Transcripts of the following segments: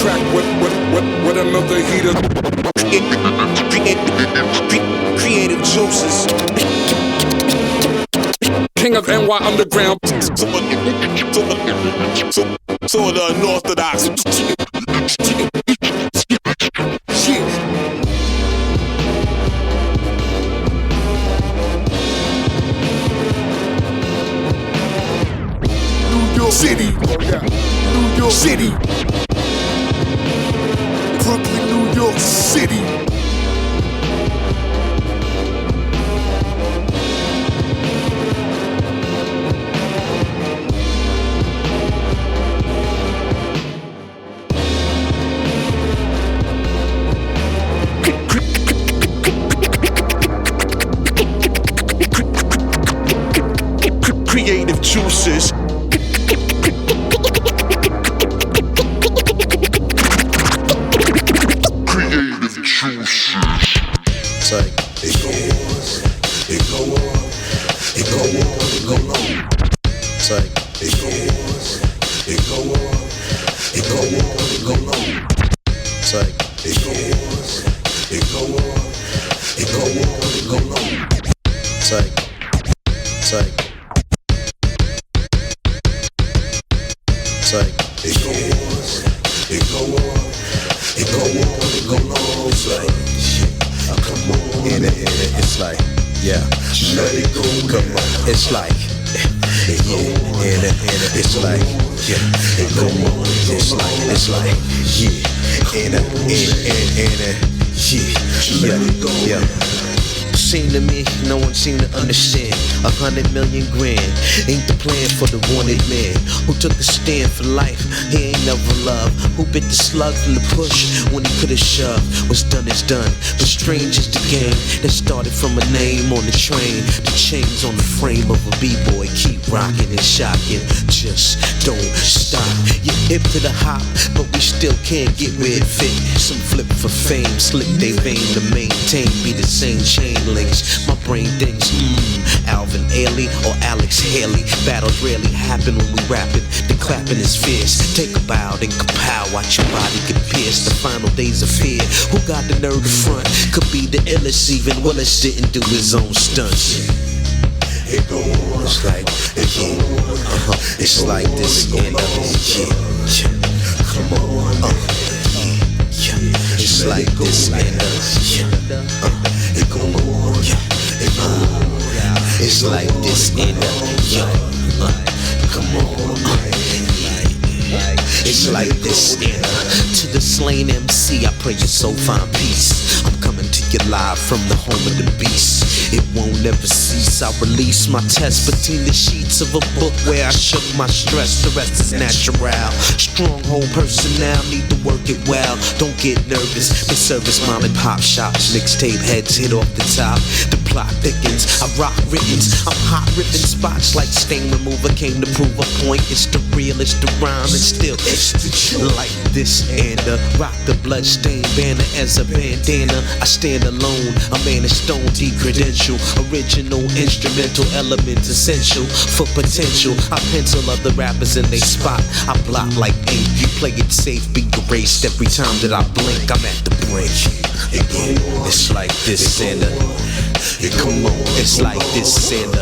track with another heater. Creative juices. King of NY Underground. So the unorthodox. New York City. New York City. Brooklyn, New York City. Creative juices. Creative juices. It's like it goes, it go on, it go on, it go on. It's like it goes, it go on, it go on, it go on. It's like it goes, it go on, it go on, it go on. It's like it's like it goes, it go on, it go on, it go on. It's like, come on, in it, it's like, yeah, let it go, come on. It's like, yeah, in it, it's like, yeah, it go on. It's like, yeah, in it, yeah, yeah. Seem to me, no one seem to understand. 100 million grand ain't the plan for the wanted man who took a stand for life. He ain't never loved, who bit the slug from the push when he could've shoved. What's done is done, but strange is the game that started from a name on the train. The chains on the frame of a b-boy keep rocking and shocking. Just don't stop. You're hip to the hop, but we still can't get where it fit. Some flip for fame, slick they vein to maintain. Be the same chain links, my brain thinks, Alvin Ailey or Alex Haley. Battles rarely happen when we rapping. The clapping is fierce. Take a bow, then kapow. Watch your body get pierced. The final days of fear. Who got the nerve to front? Could be the illest. Even Willis didn't do his own stunts. It goes, it's like, it's like this and come on, it's like this and it go on, it's like this and come on, it's like this and to the slain MC, I pray your soul find peace. I'm coming to you live from the home of the beast. It won't ever cease. I release my test between the sheets of a book where I shook my stress. The rest is natural. Stronghold personnel need to work it well. Don't get nervous. The service mom and pop shops. Mixtape heads hit off the top. The plot thickens. I rock ribbons. I'm hot ripping spots like stain remover. Came to prove a point. It's the real, it's the rhyme, and still it's the truth. Like this and rock the bloodstained banner as a bandana. I stand alone. A man of stone, deep credential. Original instrumental elements essential for potential. I pencil other rappers in they spot. I block like ink. You play it safe, be erased every time that I blink. I'm at the brink. It's like this and come on. It's like this and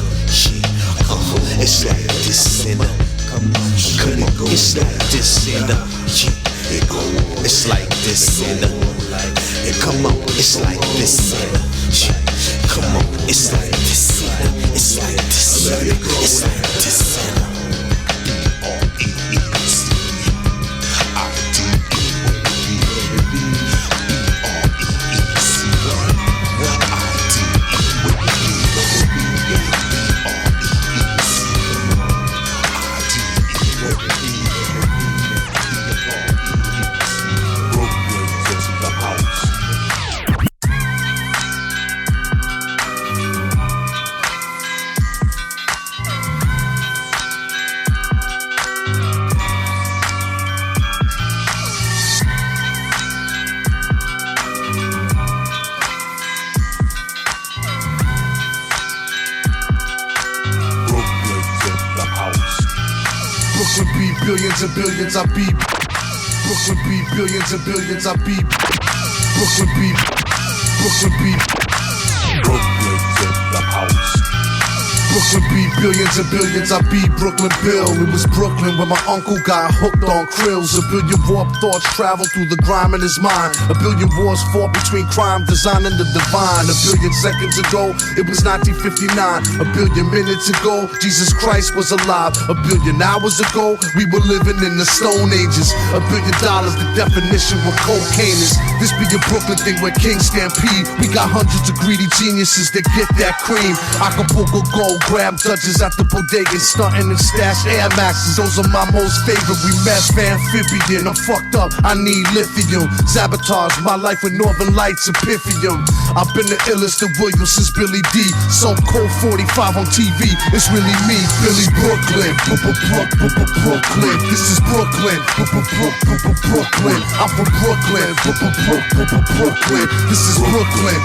it's like this and come on. It's like this and it's like this and come on. It's like this and come on, it's like this, it's like this, it's like this. Billions and billions I be. Brooklyn beat billions and billions. I beat Brooklyn beat. Brooklyn beat. Brooklyn in the house. Brooklyn beat billions and billions, I beat Brooklyn Bill. It was Brooklyn when my uncle got hooked on krills. A billion warped thoughts traveled through the grime in his mind. A billion wars fought between crime, design, and the divine. A billion seconds ago, it was 1959. A billion minutes ago, Jesus Christ was alive. A billion hours ago, we were living in the Stone Ages. $1 billion, the definition of cocaine is. This be a Brooklyn thing where kings stampede. We got hundreds of greedy geniuses that get that cream. Acapulco Gold. Grab judges at the bodega, stunting and stash Air Maxes. Those are my most favorite. We mess amphibian. I'm fucked up, I need lithium. Sabotage my life with Northern Lights and Pythium. I've been the illest of Williams since Billy D. So cold 45 on TV. It's really me, Billy Brooklyn. Brooklyn. This is Brooklyn. Brooklyn. I'm from Brooklyn. Brooklyn. This is Brooklyn.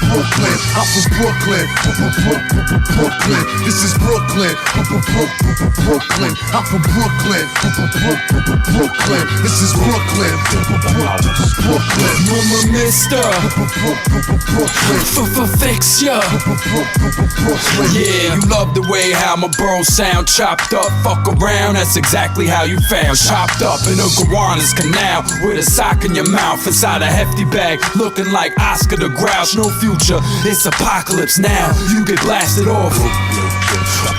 Brooklyn. I'm from Brooklyn. Brooklyn, this is Brooklyn. Brooklyn, I'm from Brooklyn. Brooklyn, this is Brooklyn. Brooklyn, Mama Mista. Fix ya. Yeah, you love the way how my bros sound chopped up. Fuck around, that's exactly how you found. Chopped up in a Gowanus canal with a sock in your mouth inside a hefty bag, looking like Oscar the Grouch. No future, it's apocalypse now. You get blasted off.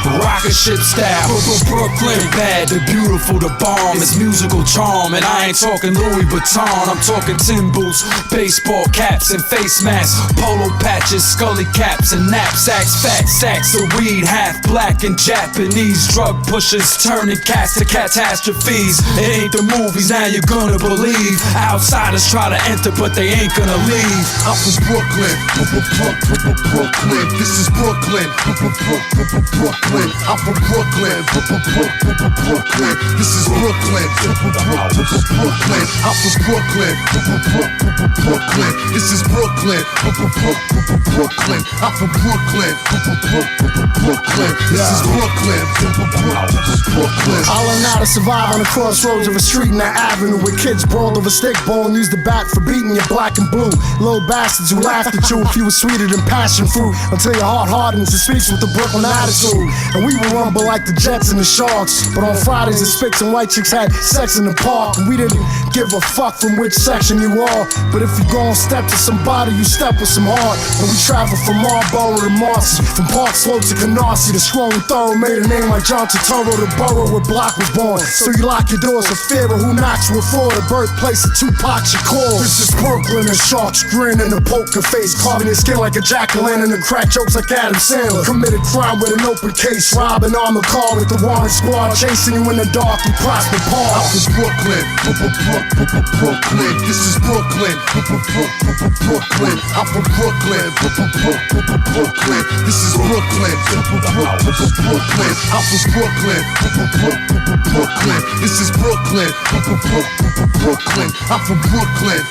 Rocket ship style. Brooklyn bad, the beautiful, the bomb. It's musical charm, and I ain't talking Louis Vuitton. I'm talking tin boots, baseball caps, and face masks, polo patches, scully caps, and knapsacks. Fat sacks of weed, half black and Japanese. Drug pushers turning cats to catastrophes. It ain't the movies, now you're gonna believe. Outsiders try to enter, but they ain't gonna leave. I'm from Brooklyn. Brooklyn, this is Brooklyn. Brooklyn, I'm from Brooklyn. Brooklyn, this is Brooklyn. Brooklyn, I'm from Brooklyn. Brooklyn, this is Brooklyn. Brooklyn, I'm from Brooklyn. Brooklyn, this is Brooklyn. Brooklyn. I learned how to survive on the crossroads of a street in that avenue where kids brawled over stick ball and used the bat for beating you black and blue. Little bastards who laughed at you if you were sweeter than passion fruit until your heart hardens and speaks with the Brooklyn attitude. And we would rumble like the Jets and the Sharks. But on Fridays the Spicks and white chicks had sex in the park, and we didn't give a fuck from which section you are. But if you gon' step to somebody, you step with some heart. And we travel from Marlboro to Marcy, from Park Slope to Canarsie. The strong and thorough made a name like John Turturro, the borough where Block was born. So you lock your doors for fear of who knocks you for, the birthplace of Tupac Shakur. This is Brooklyn, a shark's grin and a poker face, carving your skin like a jack-o'-lantern and crack jokes like Adam Sandler. Committed crime with an open case, robbing armored car with the warrant squad, chasing you in the dark in Prosper Park. I'm from Brooklyn. Brooklyn, this is Brooklyn. Brooklyn, I'm from Brooklyn. Brooklyn, this is Brooklyn. Brooklyn, I'm from Brooklyn. Brooklyn, this is Brooklyn. Brooklyn, I'm from Brooklyn.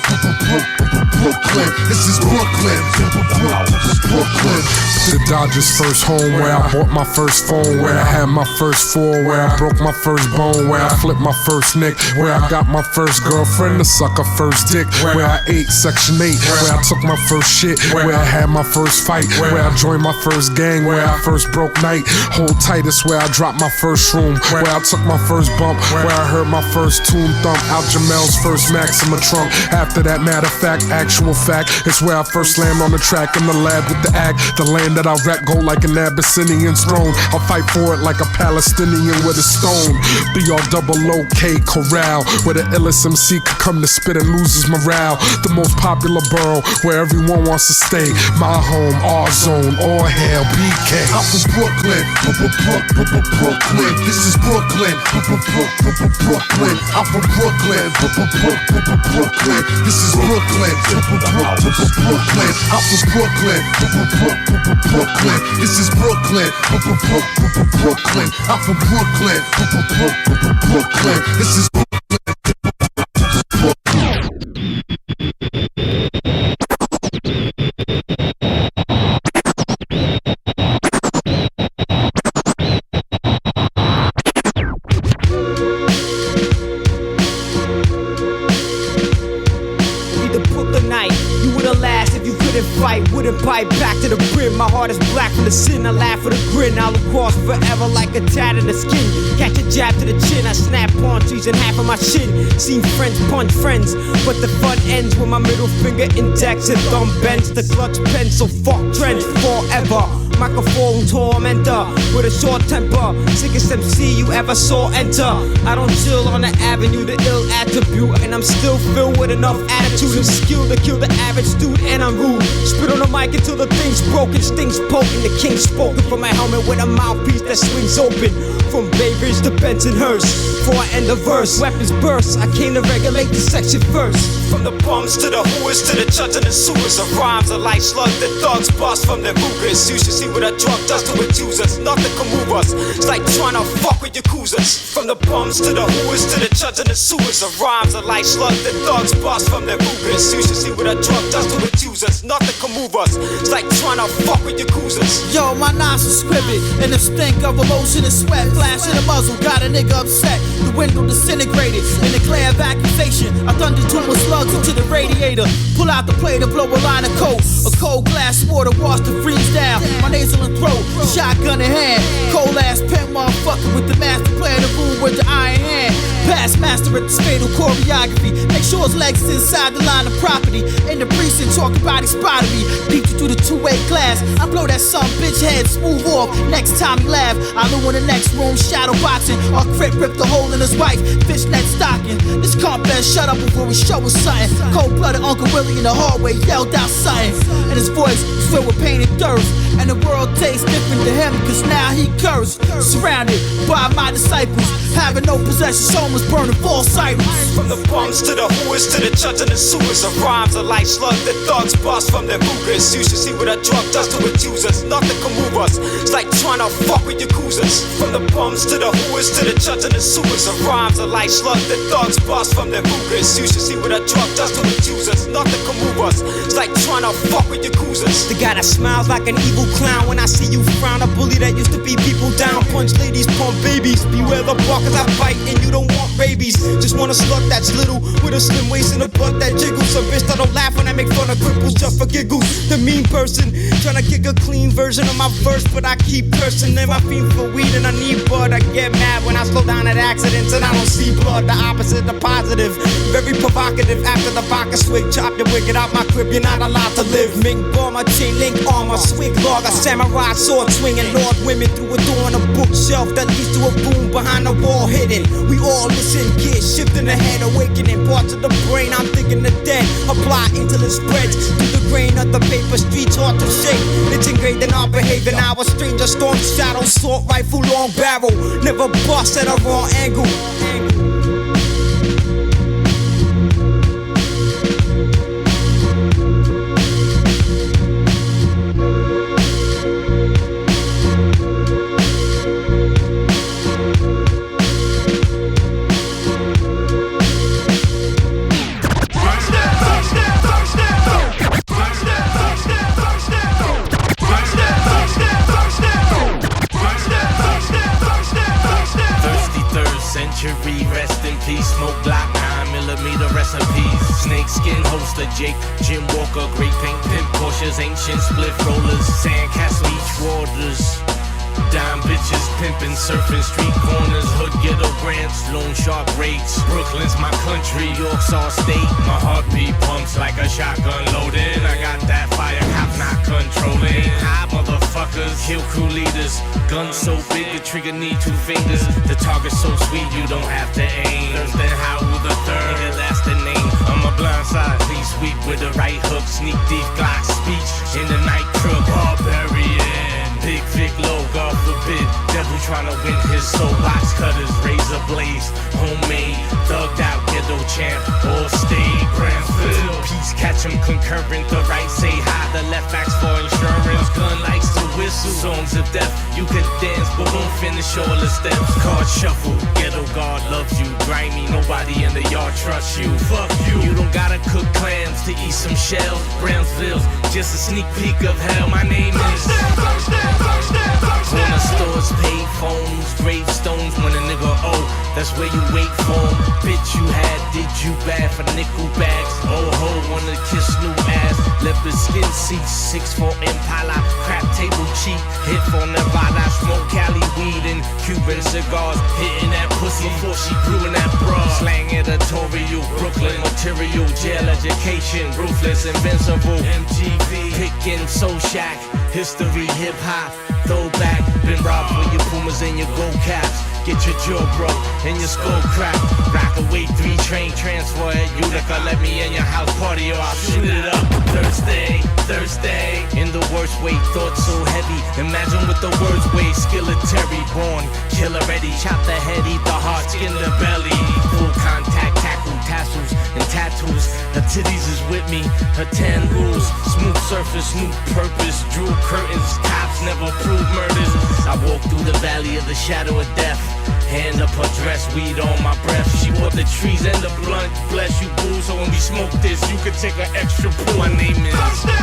Brooklyn, this is Brooklyn. Brooklyn. The Dodgers' first home, where I bought my first phone, where I had my first four, where I broke my first bone, where I flipped my first nick, where I got my first girlfriend to suck her first dick, where I ate Section 8, where I took my first shit, where I had my first fight, where I joined my first gang, where I first broke night. Hold tight is where I dropped my first room, where I took my first bump, where I heard my first tune thump out Jamel's first Maxima trunk. After that, matter of fact, actual fact, it's where I first slammed on the track in the lab with the act. The land that I rap go like an Abyssinian's throne. I'll fight for it like a Palestinian with a stone. BROOK Corral, where the illest MC could come to spit and loses morale. The most popular borough where everyone wants to stay. My home, our zone, all hail BK. I'm from Brooklyn. Brooklyn, this is Brooklyn. Brooklyn, I'm from Brooklyn. Brooklyn, this is Brooklyn. Brooklyn, I'm from Brooklyn. Brooklyn, this is Brooklyn. Brooklyn, I'm from Brooklyn. Brooklyn, this is Brooklyn. fight, wouldn't bite back to the brim. My heart is black from the sin, I laugh with a grin. I'll cross forever like a tat in the skin. Catch a jab to the chin, I snap palm trees and half of my shin. Seen friends punch friends, but the fun ends when my middle finger index and thumb bends. The clutch pencil, fuck trends forever. Microphone tormentor with a short temper. Sickest MC you ever saw enter. I don't chill on the avenue, the ill attribute, and I'm still filled with enough attitude and skill to kill the average dude. And I'm rude. Spit on the mic until the thing's broken, stings poking. The king spoken from my helmet with a mouthpiece that swings open. From Bay Ridge to Bensonhurst, before I end the verse, weapons burst. I came to regulate the section first. From the bums to the whoas to the chuds and the sewers of rhymes are like slugs that thugs bust from their hookahs. You should see what a drug does to accusers. Nothing can move us. It's like trying to fuck with Yakuzas. From the bums to the whoas to the chuds and the sewers of rhymes are like slugs that thugs bust from their hookahs. You should see what a drug does to accusers. Nothing can move us. It's like trying to fuck with Yakuzas. Yo, my nostrils scribbit, and the stink of emotion and sweat. Flash in the muzzle, got a nigga upset. The window disintegrated, in the glare of accusation. I thunder tumor slugs into the radiator. Pull out the plate and blow a line of coke. A cold glass of water wash the freeze down. My nasal and throat, shotgun in hand. Cold ass pen motherfucker with the master plan in the room with the iron hand. Past master at the fatal choreography. Make sure his legs is inside the line of property. In the precinct talking about he spotted me. Peeked you through the two-way glass. I blow that some bitch head smooth off. Next time he laugh, I know in the next room shadow boxing. Our crip ripped the hole in his wife, fishnet stocking. This comp better shut up before we show us something. Cold-blooded Uncle Willie in the hallway yelled out something. And his voice was filled with pain and thirst. And the world tastes different to him, cause now he cursed. Surrounded by my disciples, having no possessions, homeless, burning false idols. From the bums to the whoas to the chuds and the sewers of rhymes are like slugs that thugs bust from their hookahs. You should see what a drug does to accusers. Nothing can move us. It's like trying to fuck with Yakuzas. From the bums to the whoas to the chuds and the sewers of rhymes are like slugs that thugs bust from their hookahs. You should see what a drug does to accusers. Nothing can move us. It's like trying to fuck with Yakuzas. The guy that smiles like an evil clown when I see you frown. A bully that used to beat people down. Punch ladies, pump babies. Beware the barkers I bite and you don't want rabies. Just want a slug that's little with a slim waist and a butt that jiggles. Some bitch that don't laugh when I make fun of cripples just for giggles. The mean person trying to kick a clean version of my verse, but I keep cursing. And my fiend for weed and I need bud. I get mad when I slow down at accidents and I don't see blood. The opposite, the positive. Very provocative. After the vodka swig, chop your wig, get out my crib. You're not allowed to live. Mink bar, my chain link armor, swig log, a samurai sword swinging. Lord women through a door on a bookshelf that leads to a boom behind the wall hidden. We all listen, kids shifting the head, awakening parts of the brain. I'm thinking the dead. Apply until it spreads through the grain of the paper. Streets hard to shake. It's ingrained in our behavior. Now a stranger storm shadow, assault rifle, long barrel. Never bust at a wrong angle. Rest in peace, smoke block, 9mm recipes. Snake skin holster, Jake, Jim Walker, great paint, pimp, Porsches, ancient split rollers, sandcastle, beach waters. Dime bitches, pimpin', surfing street corners, hood ghetto grants, loan sharp rates. Brooklyn's my country, York's our state. My heartbeat pumps like a shotgun loading. I got that fire, cop not controlling. High motherfuckers, kill crew leaders. Gun so big, the trigger need 2 fingers. The target so sweet, you don't have to aim. Then Howl the third, nigga, that's the name. I'm a blindside, please sweep with the right hook. Sneak thief, Glock speech in the night crook. Barbarian. Big Vic low, God forbid. Devil tryna win his soul. Box cutters, razor blades, homemade, thugged out, ghetto champ, all stay Granville. Peace catch him concurrent. The right say hi, the left acts for insurance. Gun likes to whistle. Songs of death, you can dance but won't finish all the steps. Card shuffle, ghetto guard loves you. Grimy, nobody in the yard trusts you. Fuck you. You don't gotta cook clams to eat some shells. Brownsville's just a sneak peek of hell. My name is Corner stores, paid phones, gravestones. When a nigga that's where you wait for him. Bitch you had, did you bad for nickel bags? Oh ho, wanna kiss new ass. leopard skin seats, 6'4" Impala, crap table cheap, hit for Nevada, smoke Cali weed and Cuban cigars, hitting that pussy before she grew in that bra. Slang editorial, Brooklyn material, jail education, ruthless, invincible, MTV, picking Soul Shack, history, hip hop, throwback, been robbed for your Pumas and your gold caps. Get your jaw broke and your skull cracked. Rockaway 3 train transfer at Utica. Let me in your house party or I'll shoot it up. Thursday, in the worst way, thoughts so heavy. Imagine what the words weigh. Skilletary, born, kill already. Chop the head, eat the heart, skin the belly. Full contact, tackle, tassels, and tattoos. Her titties is with me, her 10 rules. Smooth surface, new purpose. Drew curtains, cops never prove murders. I walk through the valley of the shadow of death. Hand up her dress, weed on my breath. She bought the trees and the blunt. Bless you, boo. So when we smoke this, you can take an extra pull. My name is Thurstin.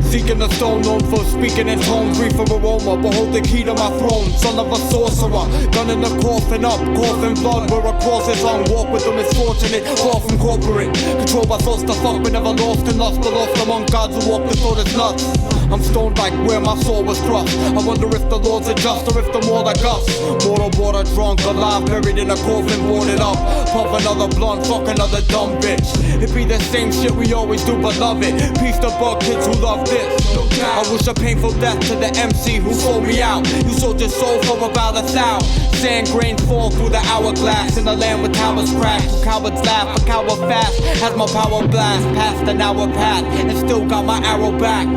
Seeking the stone, known for speaking in tone, free from aroma, behold the key to my throne, son of a sorcerer, gun in the coffin up, coughing blood, where a cross is on, walk with the misfortunate, far from corporate, controlled by thoughts to fuck, but never lost in lust, but lost among gods who walk the thought is nuts. I'm stoned like where my soul was crushed. I wonder if the Lord's are just or if the more like us. Mortal water drunk, alive, buried in a coffin, boarded up. Puff another blunt, fuck another dumb bitch. It be the same shit we always do, but love it. Peace to bug kids who love this. I wish a painful death to the MC who sold me out. You sold your soul for about a thou. Sand grains fall through the hourglass in a land with towers crash. Cowards laugh, a coward fast. Has my power blast past an hour path and still got my arrow back.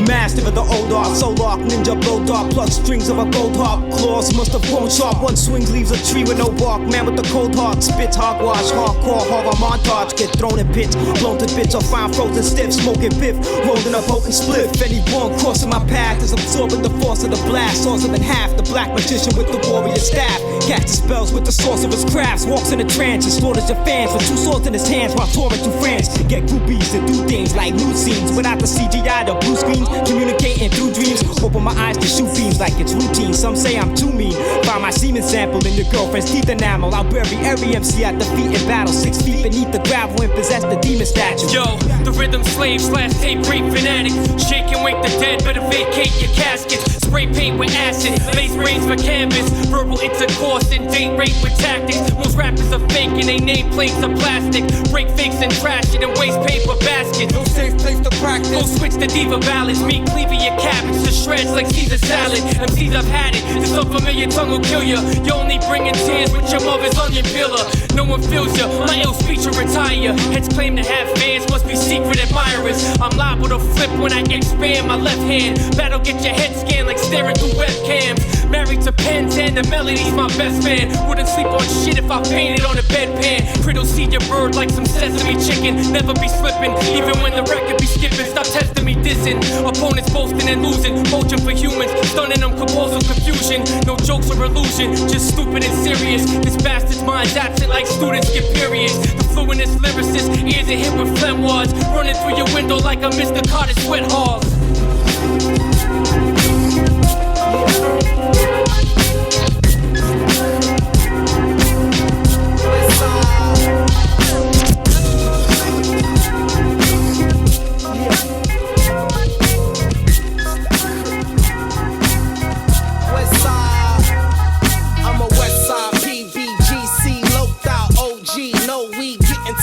Master of the old art, soul arc, ninja blow dark, plus strings of a gold harp. Claws must have grown sharp. One swing leaves a tree with no bark. Man with the cold heart, spits hogwash, hardcore horror montage. Get thrown in pits, blown to bits, or find frozen stiff, smoking biff, rolled in a potent spliff. Anyone crossing my path is absorbing the force of the blast. Saws him in half, the black magician with the warrior staff. Casts spells with the sorcerer's crafts. Walks in a trance and slaughters your fans with 2 swords in his hands while touring through France. Get groupies to do things like nude scenes without the CGI, the blue screens. Communicating through dreams, open my eyes to shoot beams like it's routine. Some say I'm too mean. Find my semen sample in your girlfriend's teeth enamel. I'll bury every MC at the feet in battle. 6 feet beneath the gravel and possess the demon statue. Yo, the rhythm slave slash tape rape fanatic. Shake and wake the dead, better vacate your casket. Spray paint with acid, lace brains for canvas. Verbal intercourse and date rape with tactics. Most rappers are fake and they nameplates are plastic. Break fakes and trash it in waste paper baskets. No safe place to practice. Go switch the diva ballads. Me cleaving your cabbage to shreds like Caesar salad. MCs I've had it. This unfamiliar tongue will kill ya. You only bringing tears with your mother's onion peeler. No one feels ya. My ill speech will retire ya. Heads claim to have fans, must be secret admirers. I'm liable to flip when I expand my left hand. That'll get your head scanned like staring through webcams. Married to pens and the melody's my best fan. Wouldn't sleep on shit if I painted on a bedpan. Criddle seed your bird like some sesame chicken. Never be slipping, even when the record be skipping. Stop testing me, dissing. Opponents boasting and losing. Poaching for humans, stunning them compulsive confusion. No jokes or illusion, just stupid and serious. This bastard's mind's absent like students get periods. The fluentist lyricist, ears are hit with phlegm wads. Running through your window like a Mr. Carter sweat halls.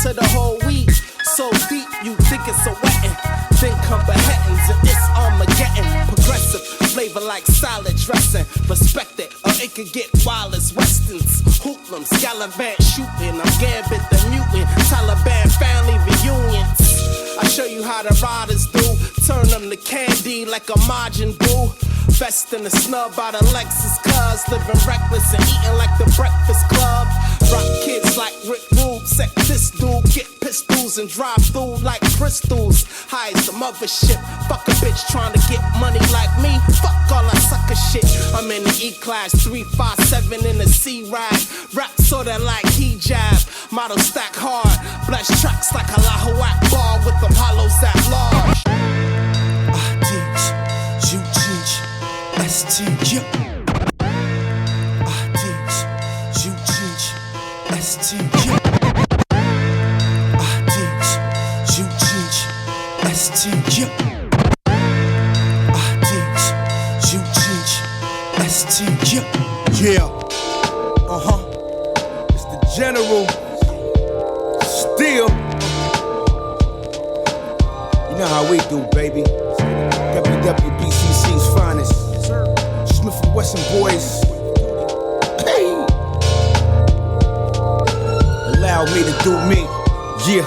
To the whole week, so deep you think it's a wetting. Then come beheadings and it's Armageddon. Progressive flavor like salad dressing. Respect it, or it could get wild as westerns. Hoodlums, gallivant shooting. I'm Gambit the mutant. Taliban family reunions. I show you how the riders do. Turn them to candy like a margin boo. Best in the snub out of Lexus cuz. Living reckless and eating like the Breakfast Club. Rock kids like Rick Rude. Set this dude, get pistols and drive through like crystals. High as the mothership. Fuck a bitch trying to get money like me. Fuck all that sucker shit. I'm in the E-Class 357 in the C-Ride. Rap sorta like hijab. Model stack hard, bless tracks like Allahu Akbar with them hollows at large. I teach, you teach, ST, I teach, you teach, ST, I teach, you teach, ST, I teach, you teach, ST, yeah. It's the General Steele. You know how we do, baby. WWBCC's finest. Smith & Wesson boys. Hey. Allow me to do me. Yeah.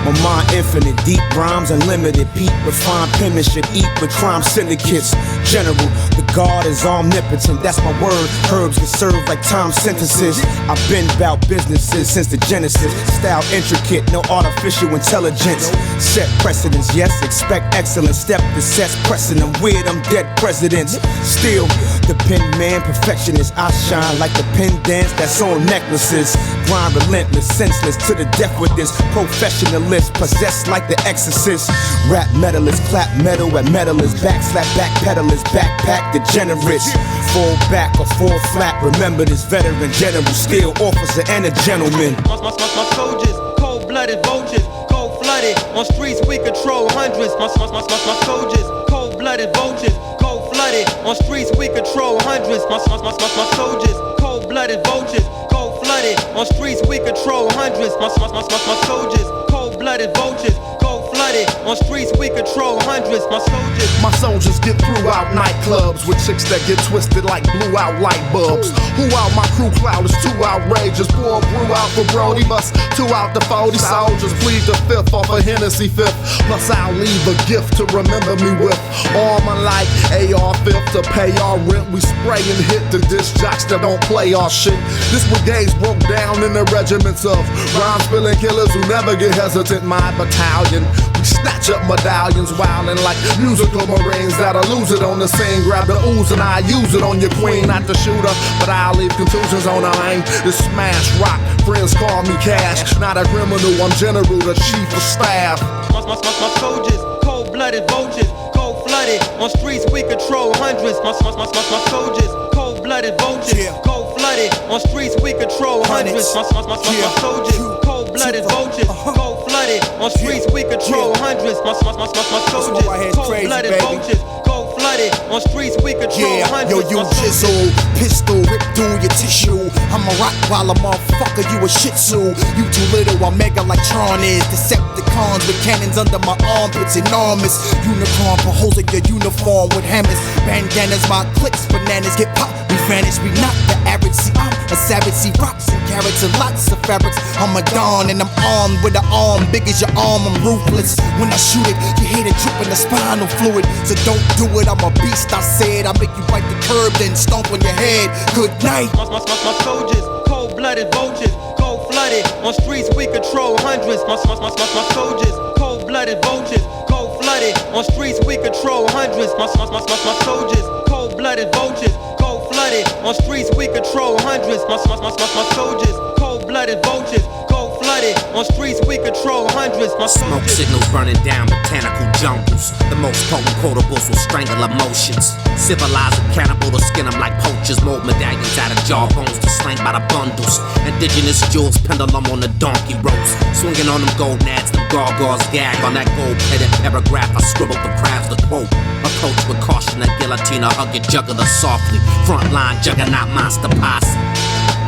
My mind infinite, deep rhymes unlimited, peak refined penmanship, eat with crime syndicates. General, the God is omnipotent, that's my word. Herbs get served like time sentences. I've been about businesses since the genesis. Style intricate, no artificial intelligence. Set precedents, yes, expect excellence. Step that sets precedent with them dead presidents. Still, the pen man, perfectionist. I shine like the pen dance that's on necklaces. Grind relentless, senseless to the death with this. Professionalist, possessed like the exorcist. Rap medalist, clap metal at medalists. Back slap, back pedalist, backpack degenerates. Fall back or fall flat, remember this veteran General Steele, officer and a gentleman. My soldiers, cold-blooded vultures, cold-flooded. On streets we control hundreds. My soldiers, cold-blooded vultures, cold-flooded. On streets we control hundreds. My soldiers, cold-blooded vultures, cold-flooded. On streets we control hundreds. My soldiers, cold-blooded vultures, cold-flooded. On streets we control hundreds. My soldiers get throughout nightclubs with chicks that get twisted like blew out light bulbs. Who out my crew cloud is too outrageous. Pour a brew out for Brody, must 2 out the 40 soldiers. Plead the 5th off a Hennessy 5th. Plus I'll leave a gift to remember me with. Armor like AR 5th to pay our rent. We spray and hit the disc jocks that don't play our shit. This brigade's broke down in the regiments of rhyme-spilling killers who never get hesitant. My battalion, we snatch up medallions, wildin' like musical Marines that'll lose it on the scene. Grab the ooze and I use it on your queen. Not the shooter, but I'll leave contusions on her aim. It's smash rock, friends call me Cash. Not a criminal, I'm General, the chief of staff. My soldiers, cold-blooded vultures, cold-flooded. On streets we control hundreds. My soldiers, cold-blooded vultures, cold-flooded. On streets we control hundreds. My soldiers, cold-blooded vultures, cold-flooded. On streets we control hundreds. My soldiers, cold-blooded vultures, cold-flooded. On streets we control hundreds. Yo, you jizzle, pistol, rip through your tissue. I'm a rock while a motherfucker, you a shih tzu. You too little, I'm mega like Tron is. Decepticons with cannons under my armpits, enormous. Unicorn for holding your uniform with hammers. Bandanas, my clicks, bananas get popped. We vanish, we not the average. See, I'm a savage, see rocks and carrots and lots of fabrics. I'm a dawn and I'm armed with an arm big as your arm. I'm ruthless. When I shoot it, you hear the drip in the spinal fluid. So don't do it, I'm a beast, I said. I make you bite the curb, then stomp on your head. Good night. My soldiers, cold-blooded vultures, cold-flooded. On streets we control hundreds. My soldiers, cold-blooded vultures, cold-flooded. On streets we control hundreds. My soldiers, cold-blooded vultures, cold-flooded. On streets we control hundreds. My soldiers, cold-blooded vultures, cold-flooded. On streets we control hundreds. My smoke signals burning down botanical jungles. The most potent quotables will strangle emotions. Civilized and cannibal to skin them like poachers. Mold medallions out of jawbones to slang by the bundles. Indigenous jewels, pendulum on the donkey ropes. Swinging on them gold nads, them gargoyles gag. On that gold-plated paragraph, I scribbled the crafts to quote. Approach with caution, a guillotine, hug your jugular softly. Frontline juggernaut monster posse.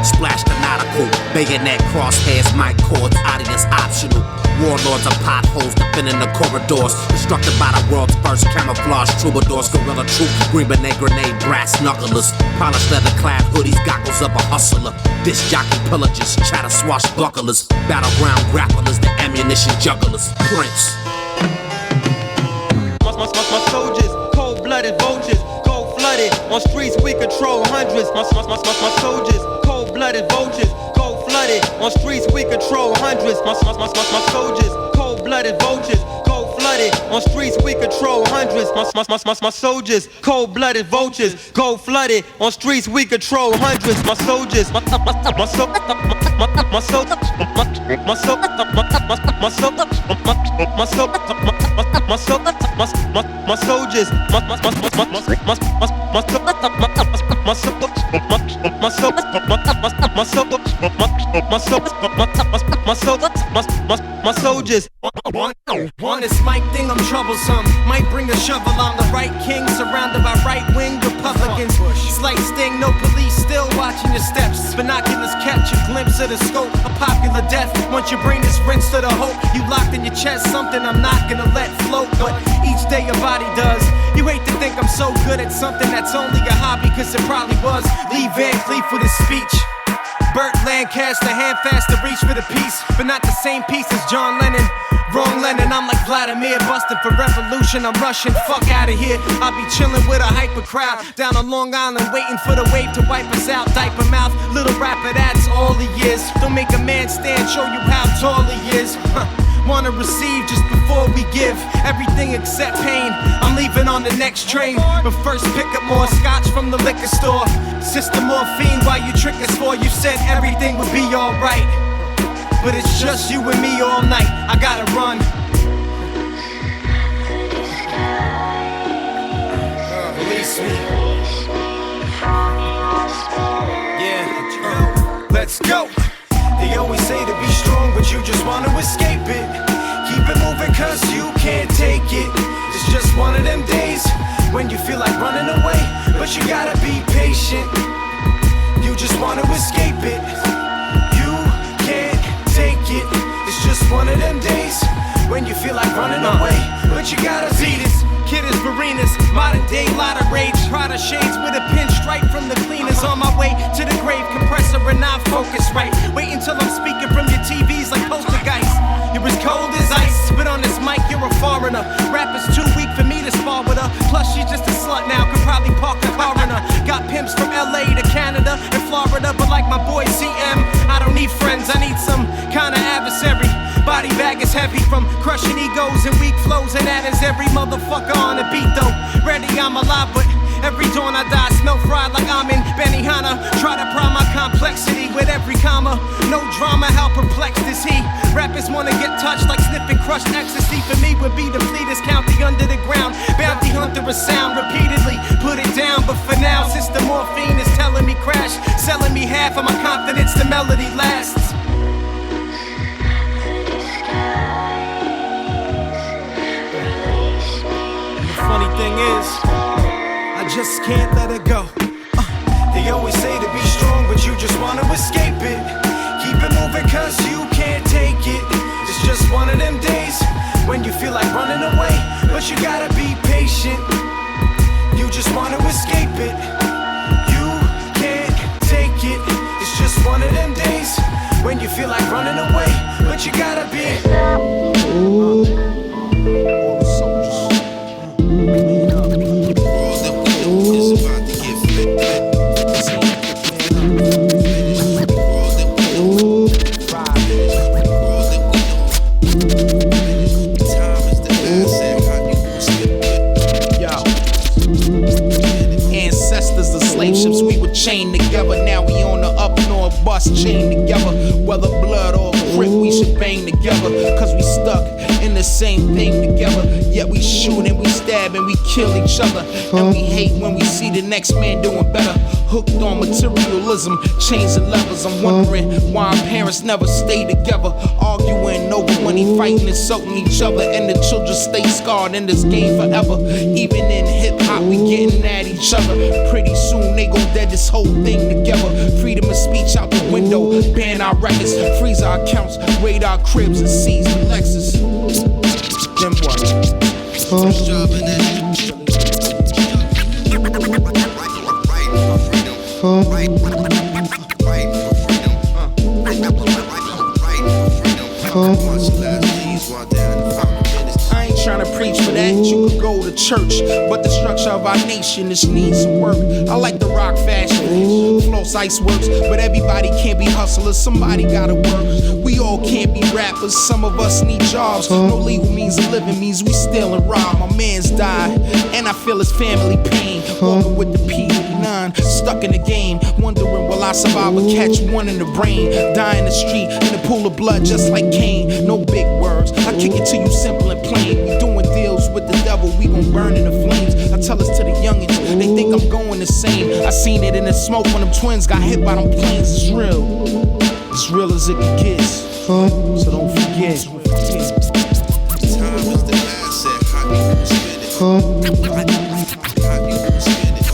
Splash the nautical, bayonet crosshairs, mic cords, audience optional. Warlords of potholes defending the corridors. Constructed by the world's first camouflage troubadours. Gorilla troop, green benet grenade, brass knucklers. Polished leather clad hoodies, goggles of a hustler. Disc jockey pillagers, chatter swashbucklers. Battleground grapplers, the ammunition jugglers. Prince. My soldiers, cold-blooded vultures, cold-flooded. On streets we control hundreds. My soldiers, cold-blooded vultures, cold-flooded. On streets we control hundreds. My soldiers, cold-blooded vultures, cold-flooded. cold-blooded. On streets we control hundreds. My soldiers, cold-blooded vultures. Gold-flooded. On streets we control hundreds. My soldiers, my soldiers, my soldiers. On this mic thing, I'm troublesome. Might bring a shovel. I'm the right king, surrounded by right-wing Republicans. Slight sting, no police, still watching your steps. Binoculars catch a glimpse of the scope. A popular death. Once your brain is rinsed to the hope, you locked in your chest. Something I'm not gonna let float, but each day your body does. You hate to think I'm so good at something that's only a hobby, cause it probably was. Lee Van Cleef with his speech. Burt Lancaster, hand fast to reach for the peace, but not the same piece as John Lennon. Wrong Lennon, I'm like Vladimir, busting for revolution. I'm rushing, fuck out of here. I'll be chilling with a hyper crowd down on Long Island, waiting for the wave to wipe us out. Diaper mouth, little rapper, that's all he is. Don't make a man stand, show you how tall he is. Wanna receive just before we give everything except pain. I'm leaving on the next train, but first pick up more scotch from the liquor store. Sister Morphine, why you trick us for? You said everything would be alright, but it's just you and me all night. I gotta run. Release me. Yeah, let's go. They always say to be strong, but you just want to escape it. Keep it moving cause you can't take it. It's just one of them days when you feel like running away, but you gotta be patient. You just want to escape it. You can't take it. It's just one of them days when you feel like running away, but you gotta beat it. Kid is Varieties, modern day lot of rage. Prada shades with a pinstripe from the cleaners. On my way to the grave, compressor and not focused right. Wait until I'm speaking from your TVs like poltergeist. You're as cold as ice, but on this mic you're a foreigner. Rap is too weak for me to spar with her. Plus she's just a slut now, could probably park the car in her. Got pimps from LA to Canada and Florida, but like my boy CM, I don't need friends, I need some kind of adversary. Body bag is heavy from crushing egos and weak flows, and that is every motherfucker on the beat though. Ready, I'm alive, but every dawn I die, smell fried like I'm in Benihana. Try to prime my complexity with every comma. No drama, how perplexed is he? Rappers wanna get touched like sniffing crushed ecstasy. For me would be the fleetest county under the ground. Bounty hunter a sound repeatedly, put it down. But for now, Sister Morphine is telling me crash, selling me half of my confidence, the melody lasts. Funny thing is, I just can't let it go. They always say to be strong, but you just wanna escape it. Keep it moving cause you can't take it. It's just one of them days when you feel like running away, but you gotta be patient. You just wanna escape it. You can't take it. It's just one of them days when you feel like running away, but you gotta be. Chained together, now we on the up north bus, chained together. Whether blood or crip, we should bang together. Cause we stuck in the same thing together. Yet we shoot and we stab and we kill each other. And we hate when we see the next man doing better. Hooked on materialism, chains and levers. I'm wondering why our parents never stay together. Arguing over money, fighting, insulting each other. And the children stay scarred in this game forever. Even in hip-hop, we getting at each other. Pretty soon they gon' dead this whole thing together. Freedom of speech out the window, ban our records, freeze our accounts, raid our cribs and seize the Lexus. Then what? First job in that. I ain't tryna preach for that, you could go to church, but the structure future of our nation. This needs some work. I like the rock fashion, floss ice works, but everybody can't be hustlers. Somebody gotta work. We all can't be rappers. Some of us need jobs. No legal means of living means we steal and rob. My man's died, and I feel his family pain. Walking with the P89, stuck in the game, wondering will I survive or catch one in the brain. Die in the street in a pool of blood just like Cain. No big words, I kick it to you simple and plain. We doing deals with the devil, we gon' burn in the flames. I tell this to the youngins, they think I'm going insane. I seen it in the smoke when them twins got hit by them planes. It's real, as real as it can get. So don't forget. Time is the asset, how you gon' spend it? How you gon' spend it?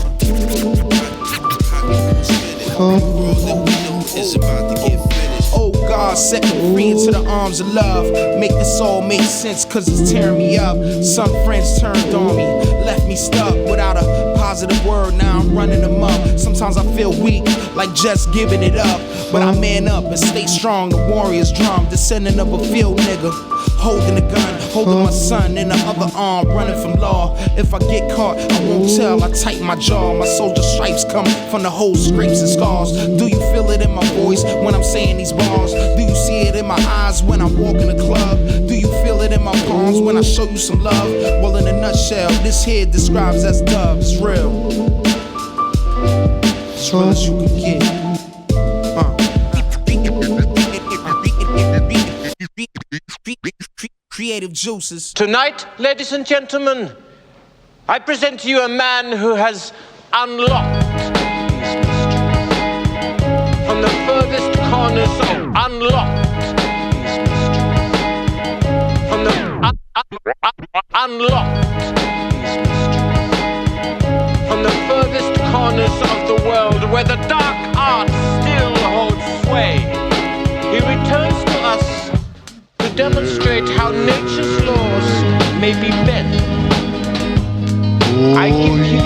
How you gon' spend it? All that we know is about to get finished. Oh God, set me free into the arms of love. Make this all make sense, cause it's tearing me up. Some friends turned on me, left me stuck without a positive word. Now I'm running them up. Sometimes I feel weak, like just giving it up. But I man up and stay strong. The warrior's drum, descendant of a field nigga, holding a gun, holding my son in the other arm, running from law. If I get caught, I won't tell. I tighten my jaw. My soldier stripes come from the whole scrapes and scars. Do you feel it in my voice when I'm saying these bars? Do you see it in my eyes when I walk in the club? Do you feel it in my palms when I show you some love? Well, in a nutshell, this here describes as dub. It's real. As real as you can get. Creative juices. Tonight, ladies and gentlemen, I present to you a man who has unlocked these mysteries. From the furthest corners of unlocked these mysteries. From the unlocked these mysteries. From the furthest corners of the world where the dark arts still holds sway, he returns to us to demonstrate how nature's laws may be bent. I give you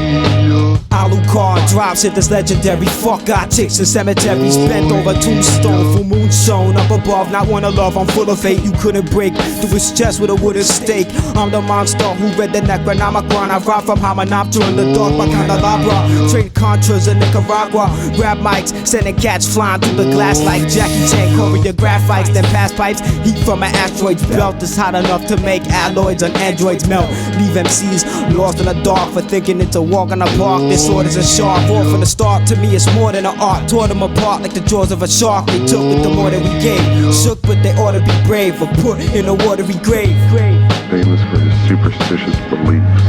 Alucard drops hit this legendary. Fuck got chicks in cemeteries, bent over tombstone, full moon shone up above. Not one of love, I'm full of hate. You couldn't break through his chest with a wooden stake. I'm the monster who read the Necronomicon. I ride from Hamanoptera in the dark by Candelabra. Trade Contras in Nicaragua. Grab mics, sending cats flying through the glass like Jackie Chan. Choreograph fights, then pass pipes. Heat from an asteroid's belt is hot enough to make alloys on androids melt. Leave MCs lost in the dark for thinking it's a walk in the park. This sword is a sharp. All from the start, to me it's more than an art. Tore them apart like the jaws of a shark. They took it the more than we gave. Shook, but they ought to be brave or put in a watery grave. Famous for his superstitious beliefs,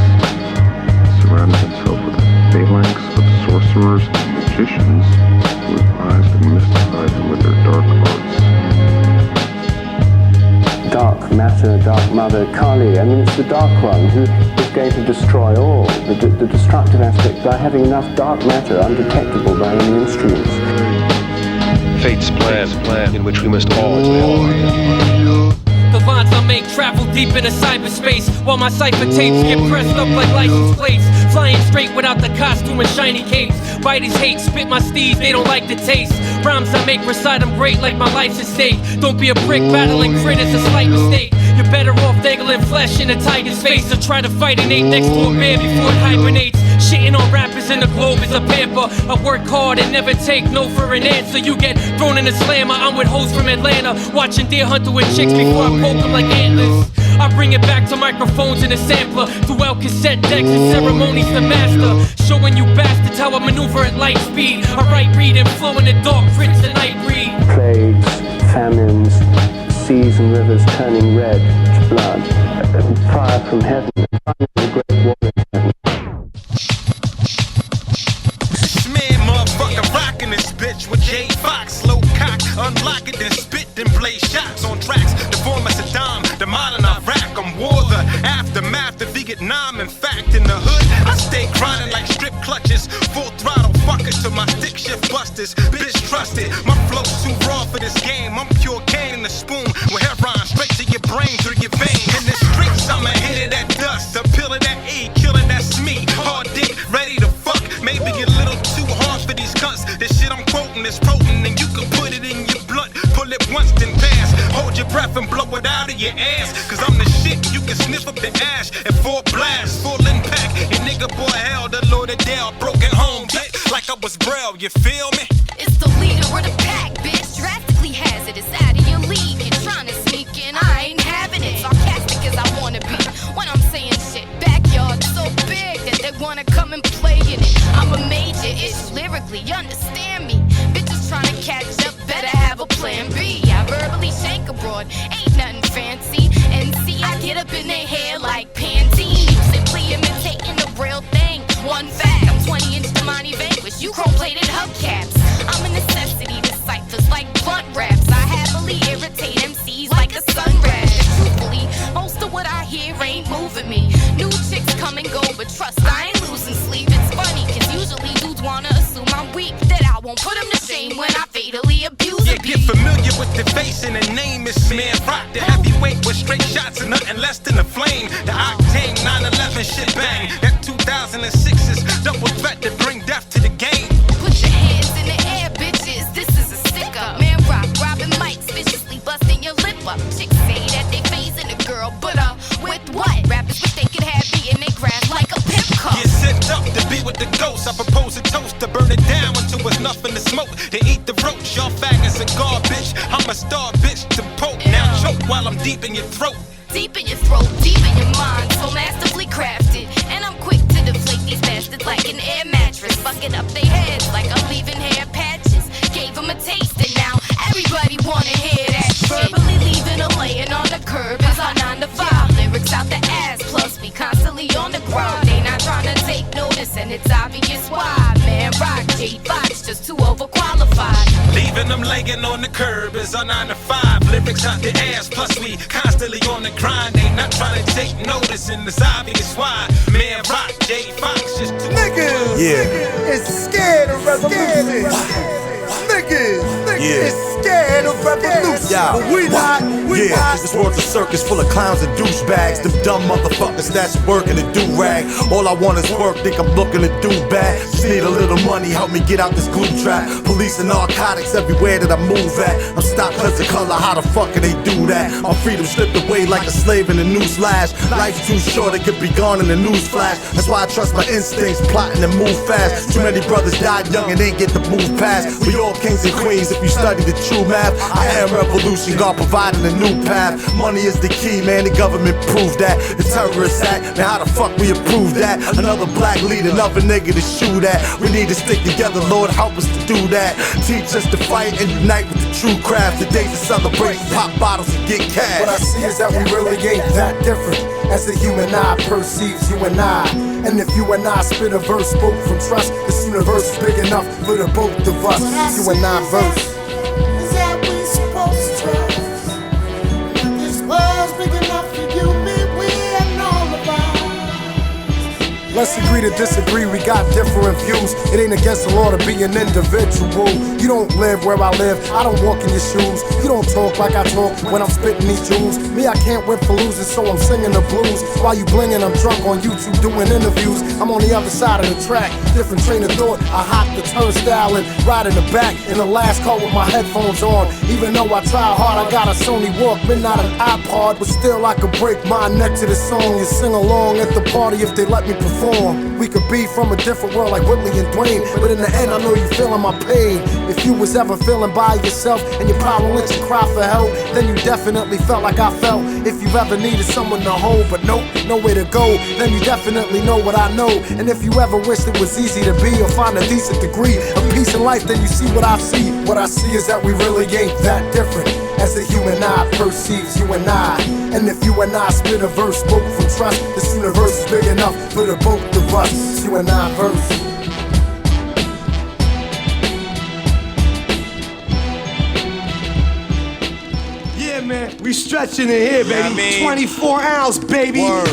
surrounded himself with phalanx of sorcerers and magicians who advised and mystified him with their dark arts. Dark matter, dark mother, Kali. I mean, it's the dark one who is going to destroy all. The destructive aspect by having enough dark matter undetectable by any instruments. Fate's plan in which we must all live. The lines I make travel deep into cyberspace, while my cipher tapes get pressed up like license plates. Flying straight without the costume and shiny capes. Biters hate, spit my steeds, they don't like the taste. Rhymes I make recite, I'm great like my life's at stake. Don't be a prick, battling crit is a slight mistake. You're better off dangling flesh in a tiger's face, or try to fight an ape next to a bear before it hibernates. Shitting on rappers in the globe is a pamper. I work hard and never take no for an answer. You get thrown in a slammer, I'm with hoes from Atlanta, watching Deer Hunter with chicks before I poke them like antlers. I bring it back to microphones and a sampler, throughout cassette decks and ceremonies to master. Showing you bastards how I maneuver at light speed. I write, read, and flow in the dark, Prince the night breed. Plagues, famines, seas and rivers turning red to blood. Fire from heaven, the great war in heaven. Man, motherfucker, rockin' this bitch with Jade, Foxx, low cock, unlock it, then spit, then blaze shots on tracks. The form of Saddam, the modern Iraq. I'm war, the aftermath of Vietnam. In fact, in the hood, I stay grinding like strip clutches. Full throttle, fuck it till my stick shift busters. Bitch, trust it, my flow's too raw for this game. I'm pure cane in the spoon with heroin straight to your brain, through your veins. In the streets, I'ma hit it at dust. A pill of that E, killer, that's me. Hard dick, ready to fuck. Maybe a little too hard for these cunts. This shit I'm quoting is potent, and you can put it in your blunt. Pull it once, then pass. Hold your breath and blow it out of your ass. Cause I'm the shit, you can sniff up the ash. At full blast, full impact. And nigga boy, hell Lauderdale, broken home, bitch, like I was Braille, you feel me? It's the leader of the pack, bitch. Drastically hazardous, out of your league. You're trying to sneak in, I ain't having it. Sarcastic as I wanna be when I'm saying shit. Backyard so big that they wanna come and play in it. I'm a major ish lyrically, understand me. Bitches trying to catch up, better have a plan B. I verbally shake abroad, ain't nothing fancy. And see, I get up in their hair like Pantene. Simply imitating the real thing. One fact, I'm 20-inch Damani Vanquish, you chrome-plated hubcaps. I'm a necessity to ciphers like blunt raps. I happily irritate MCs like a sun rash. Truthfully, most of what I hear ain't moving me. New chicks come and go, but trust, I ain't losing sleep. It's funny, cause usually dudes wanna assume I'm weak, that I won't put them to shame when I fatally abuse a beat. Get familiar with the face and the name is Mannrock. The heavyweight with straight shots and nothing less than a flame. The octane 911 shit bang. That 2006 is double threat to bring death to the game. Put your hands in the air, bitches. This is a stick up. Mannrock, robbing mics, viciously busting your lip up. Chicks say that they phasing a girl, but with what? Rappers wish they could have me in they grasp like a pimp cup. Get set up to be with the ghost. I propose a toast to burn it down until it's nothing to smoke. To eat the roach, y'all faggots are garbage. I'm a star bitch to poke. Now choke while I'm deep in your throat. Deep in your throat, deep in your mind, so masterfully crafted. And I'm quick to deflate these bastards like an air mattress. Fucking up their heads like I'm leaving hair patches. Gave them a taste and now everybody wanna hear that shit. Verbally leaving them laying on the curb is our 9 to 5. Lyrics out the ass, plus we constantly on the grind. They not trying to take notice and it's obvious why. Mannrock, Jade, Foxx, just too overqualified. Leaving them laying on the curb is our 9 to 5. Lyrics out the ass, plus we constantly on the grind. They not trying to take notice and it's obvious why. Mannrock, Jade, Foxx, just too niggas, it's scared of revolution. Niggas, it's scared of revolution. But we not. This world's a circus full of clowns and douchebags. Them dumb motherfuckers that's working a do-rag. All I want is work, think I'm looking to do bad. Just need a little money, help me get out this glue trap. Police and narcotics everywhere that I move at. I'm stopped cause of color, how the fuck can they do that? My freedom stripped away like a slave in a newsflash. Life's too short, it could be gone in a newsflash. That's why I trust my instincts, plotting to move fast. Too many brothers died young and ain't get to move past. We all kings and queens if you study the true math. I am revolution, God providing a new path. Money is the key, man, the government proved that. The terrorist act, now how the fuck we approve that? Another black leader, another nigga to shoot at. We need to stick together, Lord, help us to do that. Teach us to fight and unite with the true craft. The days to celebrate, pop bottles and get cash. What I see is that we really ain't that different as the human eye perceives you and I. And if you and I spit a verse spoke from trust, this universe is big enough for the both of us. You and I verse. Is that we supposed to trust? This world's big enough for you, me, we, and all of us. Let's agree to disagree, we got different views. It ain't against the law to be an individual. You don't live where I live, I don't walk in your shoes. You don't talk like I talk when I'm spitting these jewels. Me, I can't win for losing, so I'm singing the blues. While you blingin', I'm drunk on YouTube doing interviews. I'm on the other side of the track, different train of thought. I hop the turnstile and ride in the back in the last car with my headphones on. Even though I try hard, I got a Sony Walkman, not an iPod. But still I could break my neck to the song and sing along at the party if they let me perform. We could be from a different world like Whitley and Dwayne, but in the end I know you feeling my pain. If you was ever feeling by yourself and your problem let you cry for help, then you definitely felt like I felt. If you ever needed someone to hold but nope, nowhere to go, then you definitely know what I know. And if you ever wished it was easy to be or find a decent degree of peace in life, then you see what I see. What I see is that we really ain't that different as the human eye perceives you and I. And if you and I spit a verse spoke from trust, this universe is big enough for the both of us. You and I verse. Yeah, man, we stretching it here, baby. 24 ounce, baby. Hold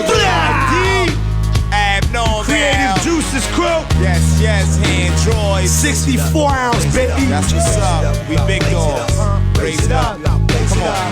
the ID. Abnormal. Creative Juices crew. Yes, hand droids. 64 ounce, baby. That's what's up. We big dogs. Raise it up.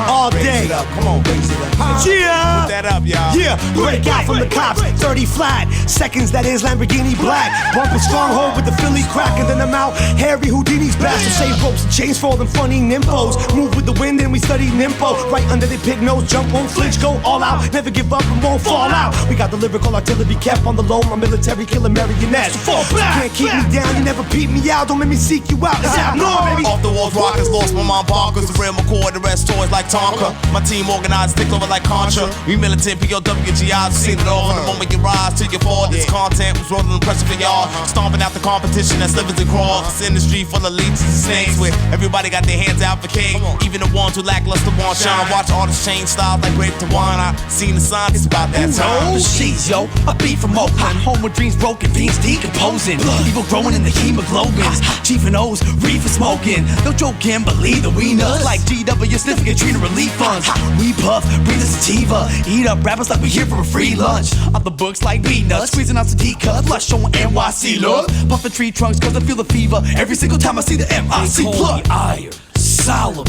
all day. Come on, raise it up. Yeah. Put that up, y'all. Yeah, break out from the cops, 30 flat. Seconds, that is Lamborghini black. Bumping stronghold with the Philly crack, and then I'm out. Harry Houdini's back. So save ropes and chains for all them funny nymphos. Move with the wind and we study nympho. Right under the pig nose, jump, won't flinch, go all out. Never give up and won't fall out. We got the lyrical artillery kept on the low. My military killer marionettes. Fall back. You can't keep me down, you never peep me out. Don't make me seek you out. It's abnormal, baby. Off the walls, rockers lost my mom Barkers. The real McCloud, the rest toys like Tonka. My team organized, stick over like Contra. We militant, POW, GIs, seen it all. The moment you rise to your fall, this content was rolling the pressure for y'all. Stomping out the competition that slivers and crawls. This industry full of leeches and snakes where everybody got their hands out for king. Even the ones who lackluster want shine. Watch artists change styles like grape to wine. I seen the signs, it's about that time. She's yo, a beat from Oakland. Home with dreams broken, beans decomposing. Evil growing in the hemoglobins. Chief and O's, reefer smoking. No joking, believe that we nuts. Like GW sniffing Katrina relief funds. We puff, breathe a sativa. Eat up rappers like we here for a free lunch. Off the books like peanuts, squeezing out Sahdeeq cuts. Lush showing NYC love. Puffing tree trunks cause I feel the fever. Every single time I see the MIC plug. Iron, Solomon.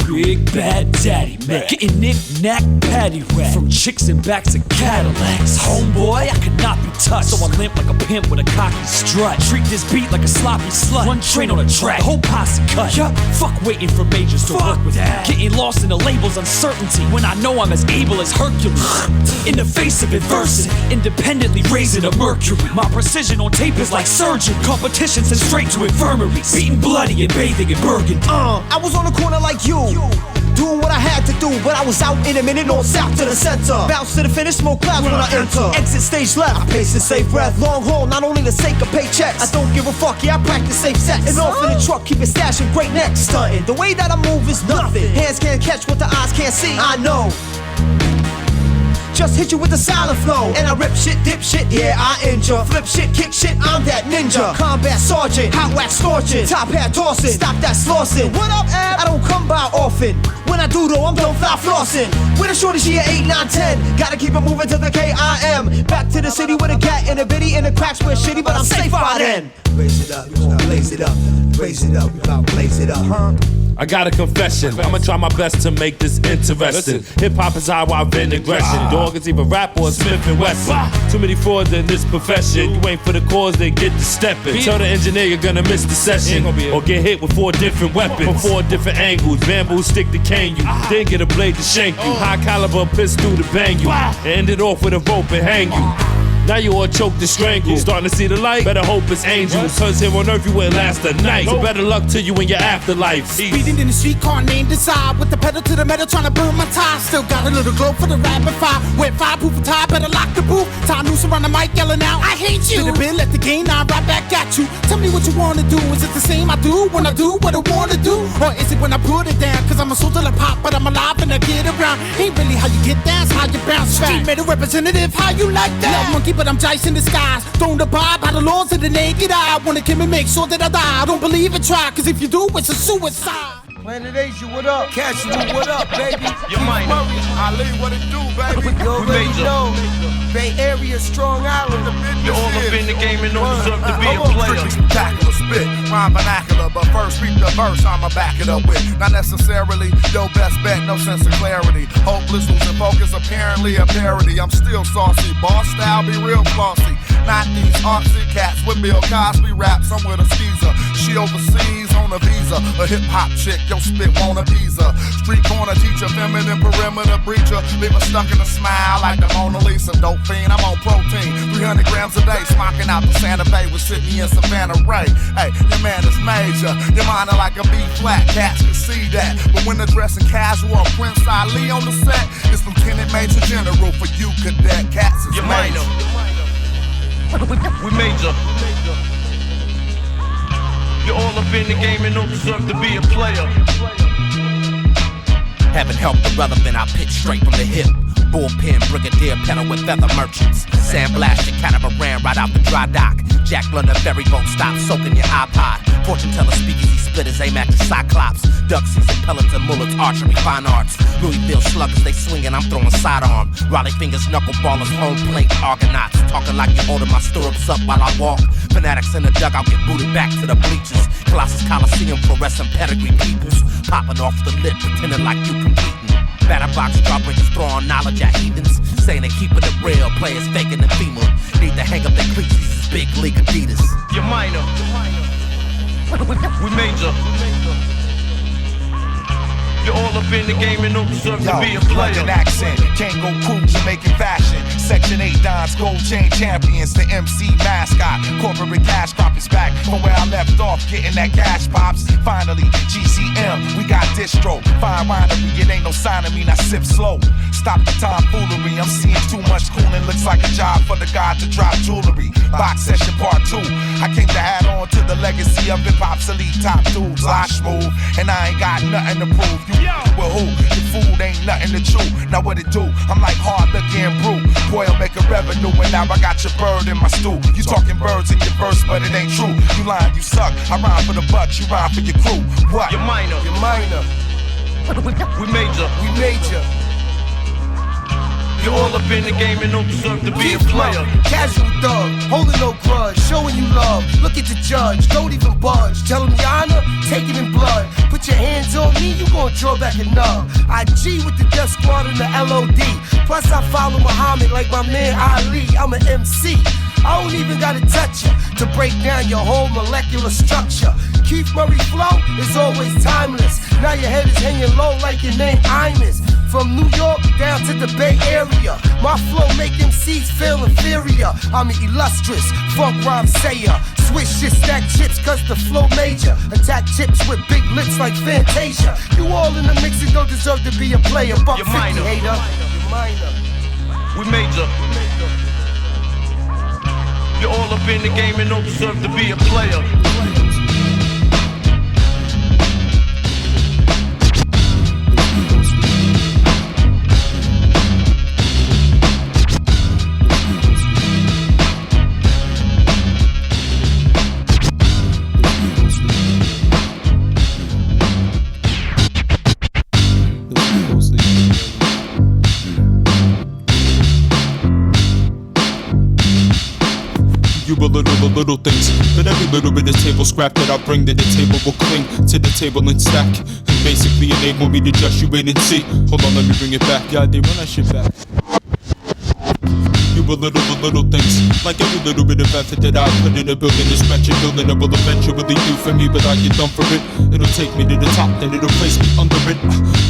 Big bad daddy man, getting knick-knack patty rap. From chicks and backs of Cadillacs. Homeboy, I could not be touched, so I limp like a pimp with a cocky strut. Treat this beat like a sloppy slut. One train on a track, whole posse cut. Yup, fuck waiting for majors to work with that. Getting lost in the label's uncertainty when I know I'm as able as Hercules. In the face of adversity, independently raising a mercury. My precision on tape is like surgery. Competition sent straight to infirmaries. Beating bloody and bathing in burgundy. I was on the corner like you. Doing what I had to do, but I was out in a minute, north, south to the center. Bounce to the finish, smoke clouds when I enter. Exit stage left, I pace and save breath. Long haul, not only the sake of paychecks. I don't give a fuck, yeah, I practice safe sex. And off in the truck, keep it stashing, great neck stunting. The way that I move is nothing. Hands can't catch what the eyes can't see, I know. Just hit you with a silent flow. And I rip shit, dip shit, yeah, I injure. Flip shit, kick shit, I'm that ninja. Combat sergeant, hot wax scorching. Top hat tossing, stop that slossing. What up, Ab? I don't come by often. When I do though, I'm done fly flossing. With a shorty, she at 8, 9, 10. Gotta keep it moving to the KIM. Back to the city with a gat and a bitty. And the cracks were shitty, but I'm safe by then. Raise it up, blaze it up. Raise it up, blaze it up, huh? I got a confession, I'ma try my best to make this interesting. Hip-hop is how I vent aggression. Dog is either rap or Smith & Wesson. Too many frauds in this profession. You ain't for the cause, then get to stepping. Tell the engineer you're gonna miss the session, or get hit with 4 different weapons from 4 different angles. Bamboo stick to cane you, then get a blade to shank you. High caliber pistol to bang you, end it off with a rope and hang you. Now you all choked and strangled. Starting to see the light? Better hope it's angels. Cause here on earth you will last the night. So better luck to you in your afterlife. Speeding in the streetcar named Desire. With the pedal to the metal trying to burn my tires. Still got a little glow for the rapid fire. Wet fireproof tie, better lock the booth. Time loose around the mic yelling out, I hate you. Spit a bit, let the game now right back at you. Tell me what you wanna do. Is it the same I do when I do what I wanna do? Or is it when I put it down? Cause I'm a soldier like pop, but I'm alive and I get around. Ain't really how you get down, it's how you bounce back. Street metal representative, how you like that? Love monkey, but I'm Jise in disguise. Don't abide by the laws of the naked eye. Wanna kill me, make sure that I die. I don't believe it, try, cause if you do, it's a suicide. Planet Asia, what up? Casual, what up, baby? You might know. Ali, what it do, baby? You already know. Bay Area, Strong Island. You're all up in the game and don't deserve to be a player. Spectacular spit, rhyme vernacular, but first read the verse I'ma back it up with. Not necessarily your best bet, no sense of clarity. Hopeless, losing focus, apparently a parody. I'm still saucy, boss style, be real flossy. Not these artsy cats with Bill Cosby raps. I'm with a skeezer. She overseas on a visa. A hip hop chick, your spit won't appease her. Street corner teacher, feminine perimeter breacher. Leave her stuck in a smile like the Mona Lisa. Dope fiend, I'm on protein. 300 grams a day, smocking out the Santa Fe with Sydney and Savannah Ray. Hey, your man is major. Your mind are like a B flat. Cats can see that. But when they're dressing casual, Prince Ali on the set, it's Lieutenant Major General for you, cadet. Cats is major. We major. You're all up in the game and don't deserve to be a player. Haven't helped the relevant, I pitch straight from the hip. Bullpen, brigadier, pedal with feather merchants. Sandblast your catamaran right out the dry dock. Jack London ferry boat stop, soaking your iPod. Fortune teller speakeasy splitters aim at the Cyclops. Ducksies and pellets and mullets, archery, fine arts. Louisville sluggers, they swinging, I'm throwing sidearm. Raleigh fingers, knuckleballers, home plate, Argonauts. Talking like you're holding my stirrups up while I walk. Fanatics in the dugout get booted back to the bleachers. Colossus Coliseum, fluorescent pedigree peoples. Popping off the lip, pretending like you competing. Batter box jawbreakers throwing knowledge at heathens. Saying they keeping it real, players faking the female. Need to hang up their cleats, these is big league Adidas. You're minor. We major. You're all up in the game and don't deserve to be a player. London accent, can't go cool, Jamaican fashion. Section 8 Dons, gold chain champions. The MC mascot, corporate cash crop is back from where I left off, getting that cash pops. Finally, GCM, we got distro. Fine winery, it ain't no sign of me, now sip slow. Stop the tomfoolery, I'm seeing too much cooling. Looks like a job for the god to drop jewelry. Box session part 2. I came to add on to the legacy of hip-hop's elite top dudes. Lush move, and I ain't got nothing to prove. You well who? The food ain't nothing to chew. Now what it do? I'm like hard looking brew. Boy, I'll make a revenue, and now I got your bird in my stew. You talking birds in your verse, but it ain't true. You lying, you suck. I rhyme for the bucks, you rhyme for your crew. What? You're minor. You're minor. We major. We major. You're all up in the game and don't deserve to be a player. Casual thug, holding no grudge, showing you love. Look at the judge, don't even budge. Tell him your honor, take it in blood. Put your hands on me, you gon' draw back a nub. I G with the death squad and the LOD. Plus I follow Muhammad like my man Ali. I'm an MC. I don't even gotta touch you to break down your whole molecular structure. Keith Murray flow is always timeless. Now your head is hanging low like your name Imus. From New York down to the Bay Area, my flow make MCs feel inferior. I'm an illustrious funk rhyme sayer. Switch shit, stack chips cause the flow major. Attack chips with big lips like Fantasia. You all in the mix and don't deserve to be a player. Buck 50 hater. You're minor. We major. You're all up in the game and don't deserve to be a player. The little things, but every little bit of table scrap that I bring to the table will cling to the table and stack, and basically enable me to just you wait and see. Hold on, let me bring it back. Yeah, they run that shit back. You a little things, like every little bit of effort that I put in a building is wretched. Building it will eventually do for me, but I get done for it. It'll take me to the top, then it'll place me under it.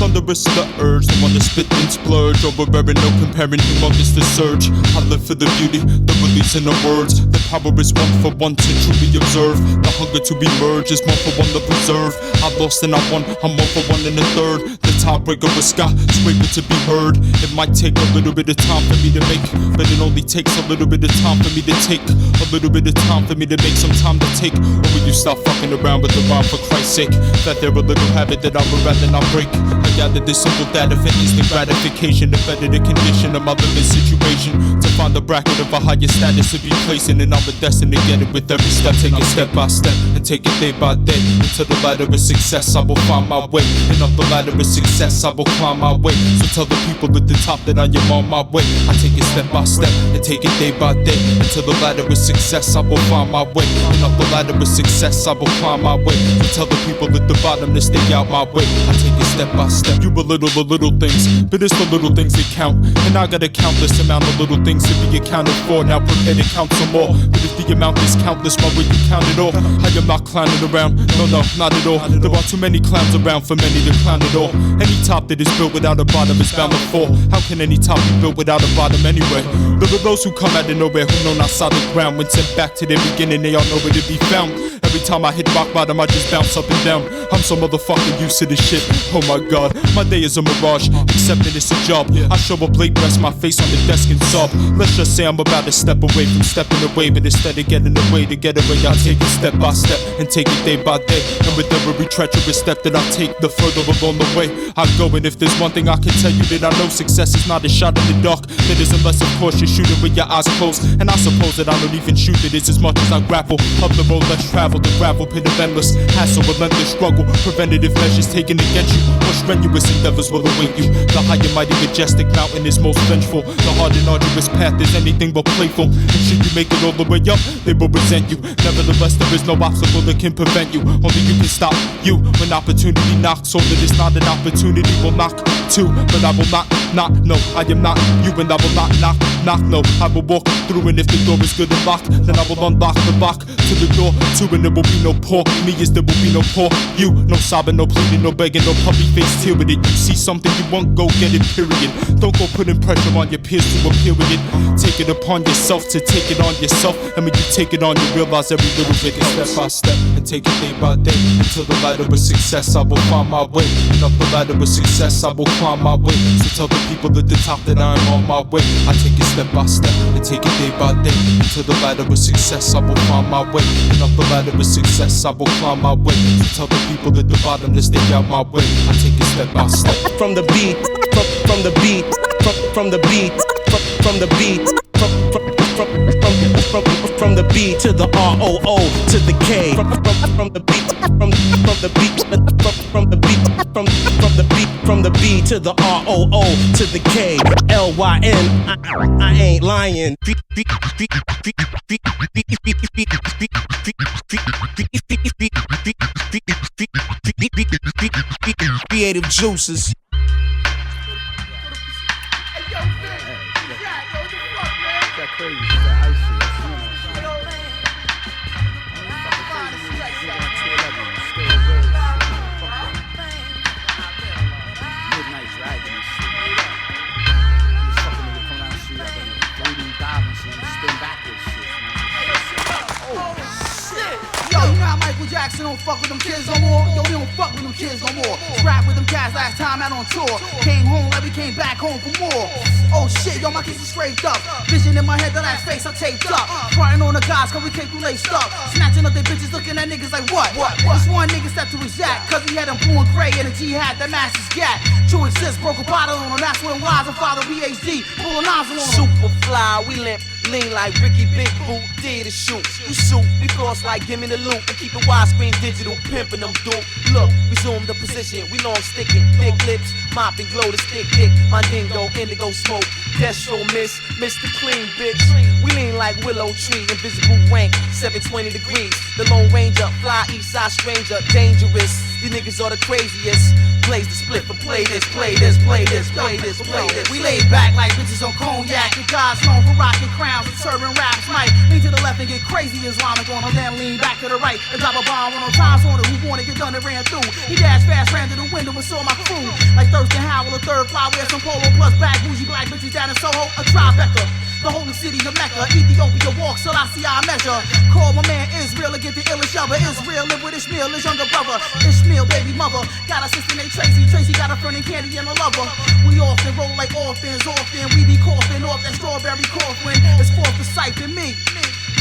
Thunderous the urge, the one to spit and splurge. Overbearing, no comparing, humongous the surge. I live for the beauty, the release in the words. The power is one for one to truly observe. The hunger to be merged is one for one to preserve. I lost and I won, I'm one for one and a third. The tiebreaker was Scott, scraping to be heard. It might take a little bit of time for me to make, but it only takes a little bit of time for me to take. A little bit of time for me to make some time to take. Or will you stop fucking around with the rhyme for Christ's sake? That they're a little habit that I would rather not break. I gather this simple data for instant gratification to better the condition of my living situation. To find the bracket of a higher status to be placing, and I'm destined to get it with every step. Take it step by step and take it day by day. Into the ladder of success I will find my way, and up the ladder of success I will climb my way. So tell the people at the top that I am on my way. I take it step by step and take it day by day. Until the ladder of success I will find my way, and up the ladder of success I will climb my way. So tell the people at the bottom to stay out my way. I take it step by step. You belittle the little things, but it's the little things that count. And I got a countless amount of little things to be accounted for. Now prepare to count some more. But if the amount is countless, why would you count it all? I am not clowning around, no, not at all. There are too many clowns around for many to clown at all. Any top that is built without a bottom is bound to fall. How can any top be built without a bottom anyway? There are those who come out of nowhere who know not solid ground. When sent back to their beginning, they all know where to be found. Every time I hit rock bottom, I just bounce up and down. I'm so motherfucking used to this shit. Oh my god, my day is a mirage, except that it's a job. I show up late, rest my face on the desk and sob. Let's just say I'm about to step away from stepping away, but instead of getting away to get away, I take it step by step and take it day by day. And with every treacherous step that I take, the further along the way I go. And if there's one thing I can tell you, that I know success is not a shot in the dark. That is unless of course you're shooting with your eyes closed. And I suppose that I don't even shoot it, it's as much as I grapple up the road less traveled. travel the gravel pit of endless hassle, relentless struggle, preventative measures taken against you, more strenuous endeavors will await you. The high and mighty majestic mountain is most vengeful, the hard and arduous path is anything but playful, and should you make it all the way up, they will resent you. Nevertheless, there is no obstacle that can prevent you, only you can stop you when opportunity knocks. So that it's not an opportunity will knock too, but I will not, no, I am not you, and I will not knock, no, I will walk through, and if the door is good and locked, then I will unlock the lock to the door too, and there will be no poor me as there will be no poor you, no sobbing, no pleading, no begging, no puppy face tear with it. You see something you want, go get it, period. Don't go putting pressure on your peers to appear with it. Take it upon yourself to take it on yourself, and when you take it on, you realize every little bit is step by step, and take it day by day, until the ladder of success I will find my way, and up the ladder of success I will climb my way. So tell the people at the top that I'm on my way. I take it step by step, and take it day by day, until the ladder of success I will find my way, and up the ladder of success I will climb my way. So tell the people at the bottom to stay out my way. I take it step by step. From the beat, from the beat, from the beat, from the beat, from the beat to the ROO to the K. From the beat, from the beat, from the beat, from the B to the ROO to the K. LYN, I ain't lying. Creative juices. Jackson don't fuck with them kids no more. Yo, we don't fuck with them kids no more. Scrap with them cats last time out on tour. Came home like we came back home for more. Oh shit, yo, my kids are scraped up. Vision in my head, the last face I taped up. Crying on the guys cause we came through laced up. Snatching up their bitches, looking at niggas like what? This one nigga stepped to his yacht cause he had them blue and gray and a G-hat that matches gat. True exist, broke a bottle on him. That's when wise and father PhD pulling nozzle on him. Super fly, we limp. Lean like Ricky Big Boot, did to shoot. You shoot, we floss like give me the loot. And keep it widescreen digital, pimping them dude. Look, resume the position, we long sticking. Thick lips, mopping, glow the stick dick. My dingo, indigo smoke. Destro miss, Mr. Clean bitch. We lean like willow tree, invisible rank, 720 degrees. The Lone Ranger, fly east side stranger, dangerous. These niggas are the craziest. Blaze the split for play this, play this, play this, play this, play this. We laid back like bitches on cognac. The guys known for rocking crowns and serving raps. Might lean to the left and get crazy Islamic on them, then lean back to the right and drop a bomb on them. Times on it, who wanna get done and ran through. He dashed fast, ran to the window and saw my crew. Like Thirstin, Howl, a third fly, wear some polo plus bag, bougie black bitches down in Soho, a Tribeca. The holy city of Mecca, Ethiopia walk, so I see I measure. Call my man Israel to get the illest other. Israel live with Ishmael, his younger brother. Ishmael, baby mother. Got a sister named Tracy. Tracy got a friend named Candy and a lover. We often roll like orphans, often we be coughing off that strawberry coffin. It's fourth for sight than me.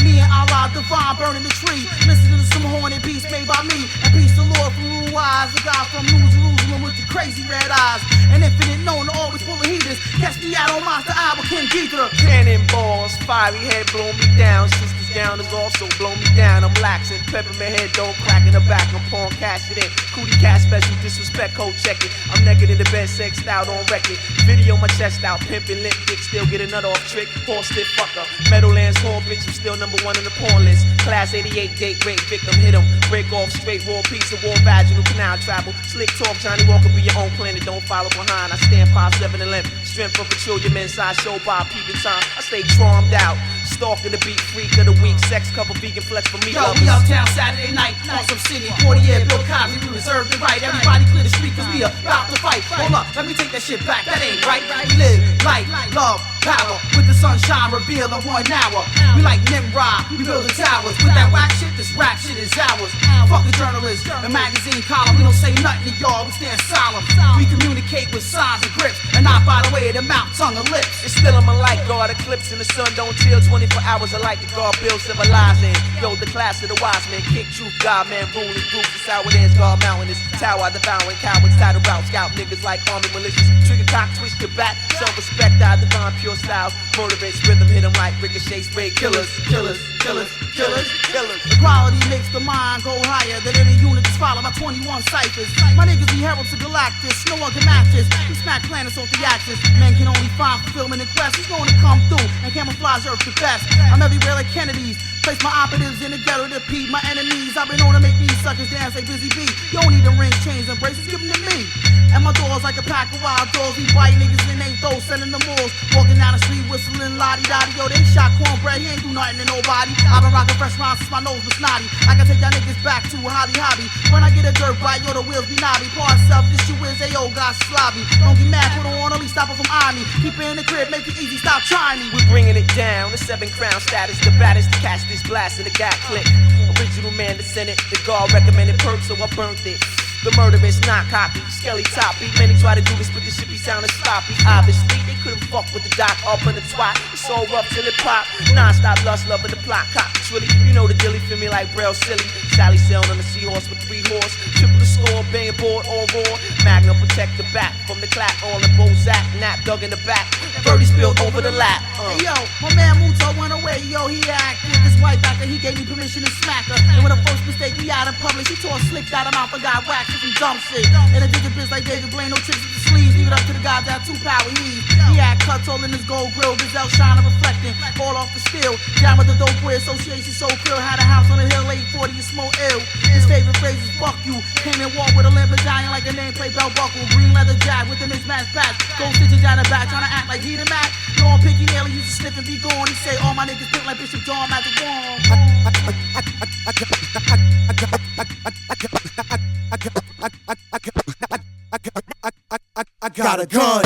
Me and Allah divine burning the tree. Listening to some horny beats made by me. And peace the Lord from Blue Eyes, the God from New Jerusalem with the crazy red eyes. And infinite known to always full of heaters. Catch me out on Monster Eye with King Geether. Cannonballs, fiery head blow me down. Sister's gown is also blow me down. I'm laxing, peppermint head don't crack in the back. I'm pouring cash it in. Cootie cat special disrespect, code check it. I'm naked in the bed, sexed out on record. Video my chest out, pimping lip dick, still get a nut off trick. Horse stiff fucker, Meadowlands whore bitch, I'm still number one on the porn list. Class 88 date rape victim, hit him. Break off straight raw piece of war vaginal canal travel. Slick talk, Johnny Walker be your own planet, don't follow behind. I stand 5'7" and limp. Strength of petroleum inside show by peeping time. I stay charmed out. Stalking the beat, freak of the week. Sex cover vegan flex for me. Yo, we uptown Saturday night, awesome city. 40-year Bill Cosby, we reserve the right. Everybody clear the street cause we about to fight. Hold up, let me take that shit back, that ain't right. We live, light, love, power. With the sunshine reveal in 1 hour. We like Nimrod, we build the towers. With that whack shit, this rap shit is ours. Fuck the journalists, the magazine column. We don't say nothing to y'all, we stand solemn. We communicate with signs and grips. And not by the way of the mouth, tongue, and lips. It's still in my light guard, eclipse in the sun don't chill 24 hours. I like the guard, build civilizing. Yo, the class of the wise man, kick truth, God man, ruling groups. It's how it is, guard mountain is tower, devouring cowards, title route, scout niggas like army malicious. Trigger cock, twist your back, self-respect, I divine pure styles. Motivates rhythm, hit them like ricochet, spray killers, killers, killers, killers. killers. Equality makes the mind go higher than any unit that's followed by 21 ciphers. My niggas be heralds of Galactus, no one can match us. We smack planets off the axis. Men can only find fulfillment in quest. Who's going to come through and camouflage Earth the best? I'm everywhere like Kennedy's. Place my operatives in the ghetto to peep my enemies. I've been known to make these suckers dance like Busy Bee. You don't need them rings, chains, and braces, give them to me. And my doors like a pack of wild dogs. We bite niggas in they throats, sending them malls. Walking down the street whistling la-di-da-di. Yo, they shot cornbread, he ain't do nothing to nobody. I've been rocking fresh rhymes since my nose was snotty. I can take y'all niggas back to a hobby. When I get a dirt bite, yo, the wheels be knobby. Pour self, this you is, ayo, God slobby. Don't get mad, put on, at least stop it from eyeing me. Keep it in the crib, make it easy, stop trying me. We're bringing it down, the 7 crown status, the baddest to catch this blast in the gat click. Original man, the Senate, the guard recommended perk, so I burnt it. The murderous, not cocky, skelly toppy. Many try to do this, but this shit be sounding sloppy. Obviously, they couldn't fuck with the doc up in the twat. It's all rough till it pop. Non-stop lust, loving the plot. Cop, really, you know the dilly, feel me like Braille silly. Sally sailing on the seahorse with 3 horse. Triple the score, banging board, all raw. Magnum protect the back from the clap. All the Bozak, nap dug in the back. 30 spilled over the lap. Hey, yo, my man Muto went away, yo, he acted with his wife after he gave me permission to smack her. And with the first mistake we out in public, she tore slicked out of mouth and got whacked with some dumb shit. And I did the biz like David Blaine, no tricks with the sleeves. Leave it up to the guys that 2 power heave. He had cuts all in his gold grill, Gazelle shining, reflecting, all off the steel. Down with the dope boy association, so krill. Had a house on the hill, 840, and smoke ill. His favorite phrase is fuck you. Came and walked with a limp medallion like a nameplate belt buckle. Green leather jack with the mismatched patch. Gold stitches down the back, trying to act like he the Mac. No, I'm picky nail, he used to sniff and be gone. He say all my niggas think like Bishop Dawn Magic Wand. I got a gun.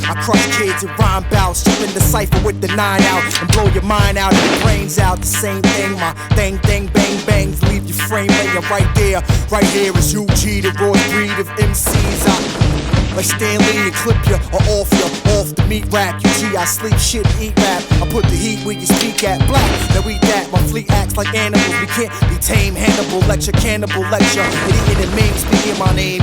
I crush kids and rhyme bouts, stripping the cipher with the 9 out and blow your mind out and your brains out. The same thing, my thing, bang bangs, leave your frame laying right there. Right here is UG, the raw breed of MCs. Like Stanley and clip ya or off the meat rack. UG, I sleep shit and eat rap. I put the heat where you speak at. Black, now we that. My fleet acts like animals. We can't be tame. Hannibal lecture, cannibal lecture. And eating and mean, speaking my name.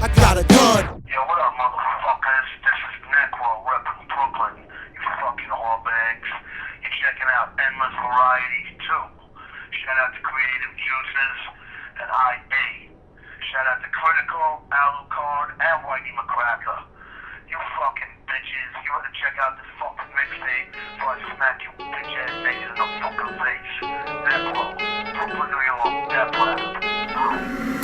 I got a gun. Yo, what up, motherfuckers? This is Necro, rep from Brooklyn. You fucking whorebags. You're checking out Endless Varieties too. Shout out to Creative Juices and I.A. Shout out to Critical, Alucard, and Whitey McCracker. You fucking bitches. You ought to check out this fucking mixtape before I smack you bitch ass niggas in the fucking face. Necro, Brooklyn, New York, that black.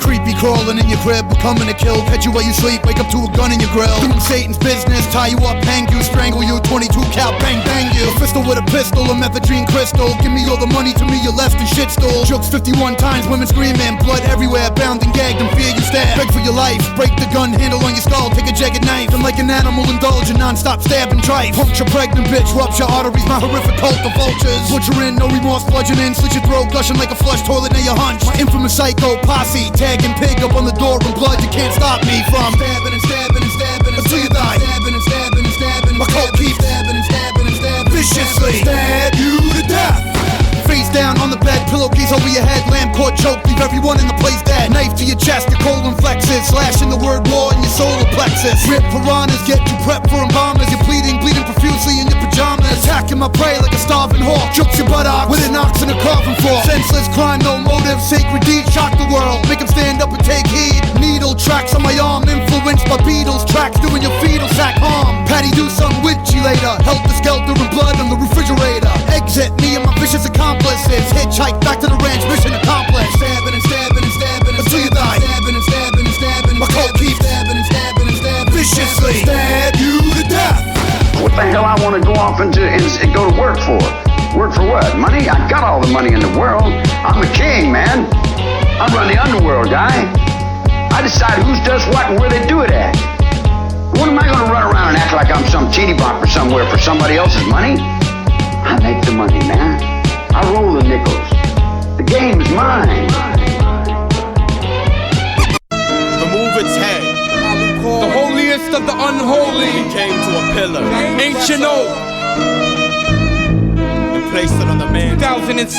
Creepy crawling in your crib, coming to kill. Catch you while you sleep, wake up to a gun in your grill. Doing Satan's business, tie you up, hang you, strangle you. 22 cal, bang you. A fistal with a pistol, a methadone crystal. Give me all the money, to me you're less than shit stool. Jokes 51 times, women screaming, blood everywhere, bound and gagged and fear you stab. Beg for your life, break the gun handle on your skull. Take a jagged knife, and like an animal indulge in non-stop stabbing tripe. Puncture pregnant bitch, rupture arteries, my horrific cult of vultures. Butchering, no remorse, bludgeon in, slit your throat, gushing like a flush toilet near your hunch. My infamous psycho posse, tagging pig up on the door in blood. You can't stop me from stabbing and stabbing and stabbing until you die. Stabbing and stabbing and stabbing. My coat keeps stabbing and stabbing and stabbing viciously. Stab you to death. Face down on the bed, pillowcase over your head, lamb cord choke, leave everyone in the place dead. Knife to your chest, your colon flexes, slashing the word war in your solar plexus. Rip piranhas, get you prepped for embalmers. You're bleeding profusely in your pajamas. Attacking my prey like a starving hawk. Jukes your buttock with an ox and a coffin for. Senseless crime, no motive, sacred deed, shock the world. Make him stand up and take heed. Needle tracks on my arm, influenced by beetles. Tracks doing your fetal sack harm. Patty do something with you later. Help the skelter and blood on the refrigerator. Exit me and my vicious accomplices. Hitchhike back to the ranch, mission accomplished. Stabbing and stabbing and stabbing until you die. Stabbing and stabbing and stabbing. My coat keeps stabbing and stabbing and stabbing viciously. Stab you to death. What the hell I want to go off and go to work for? Work for what? Money? I got all the money in the world. I'm the king, man. I run the underworld, guy. I decide who does what and where they do it at. What am I going to run around and act like I'm some teeny bopper somewhere for somebody else's money? I make the money, man. I roll the nickels. The game is mine. The move its head. The holiest of the unholy came to a pillar, ancient oak, and placed it on the man. 2007.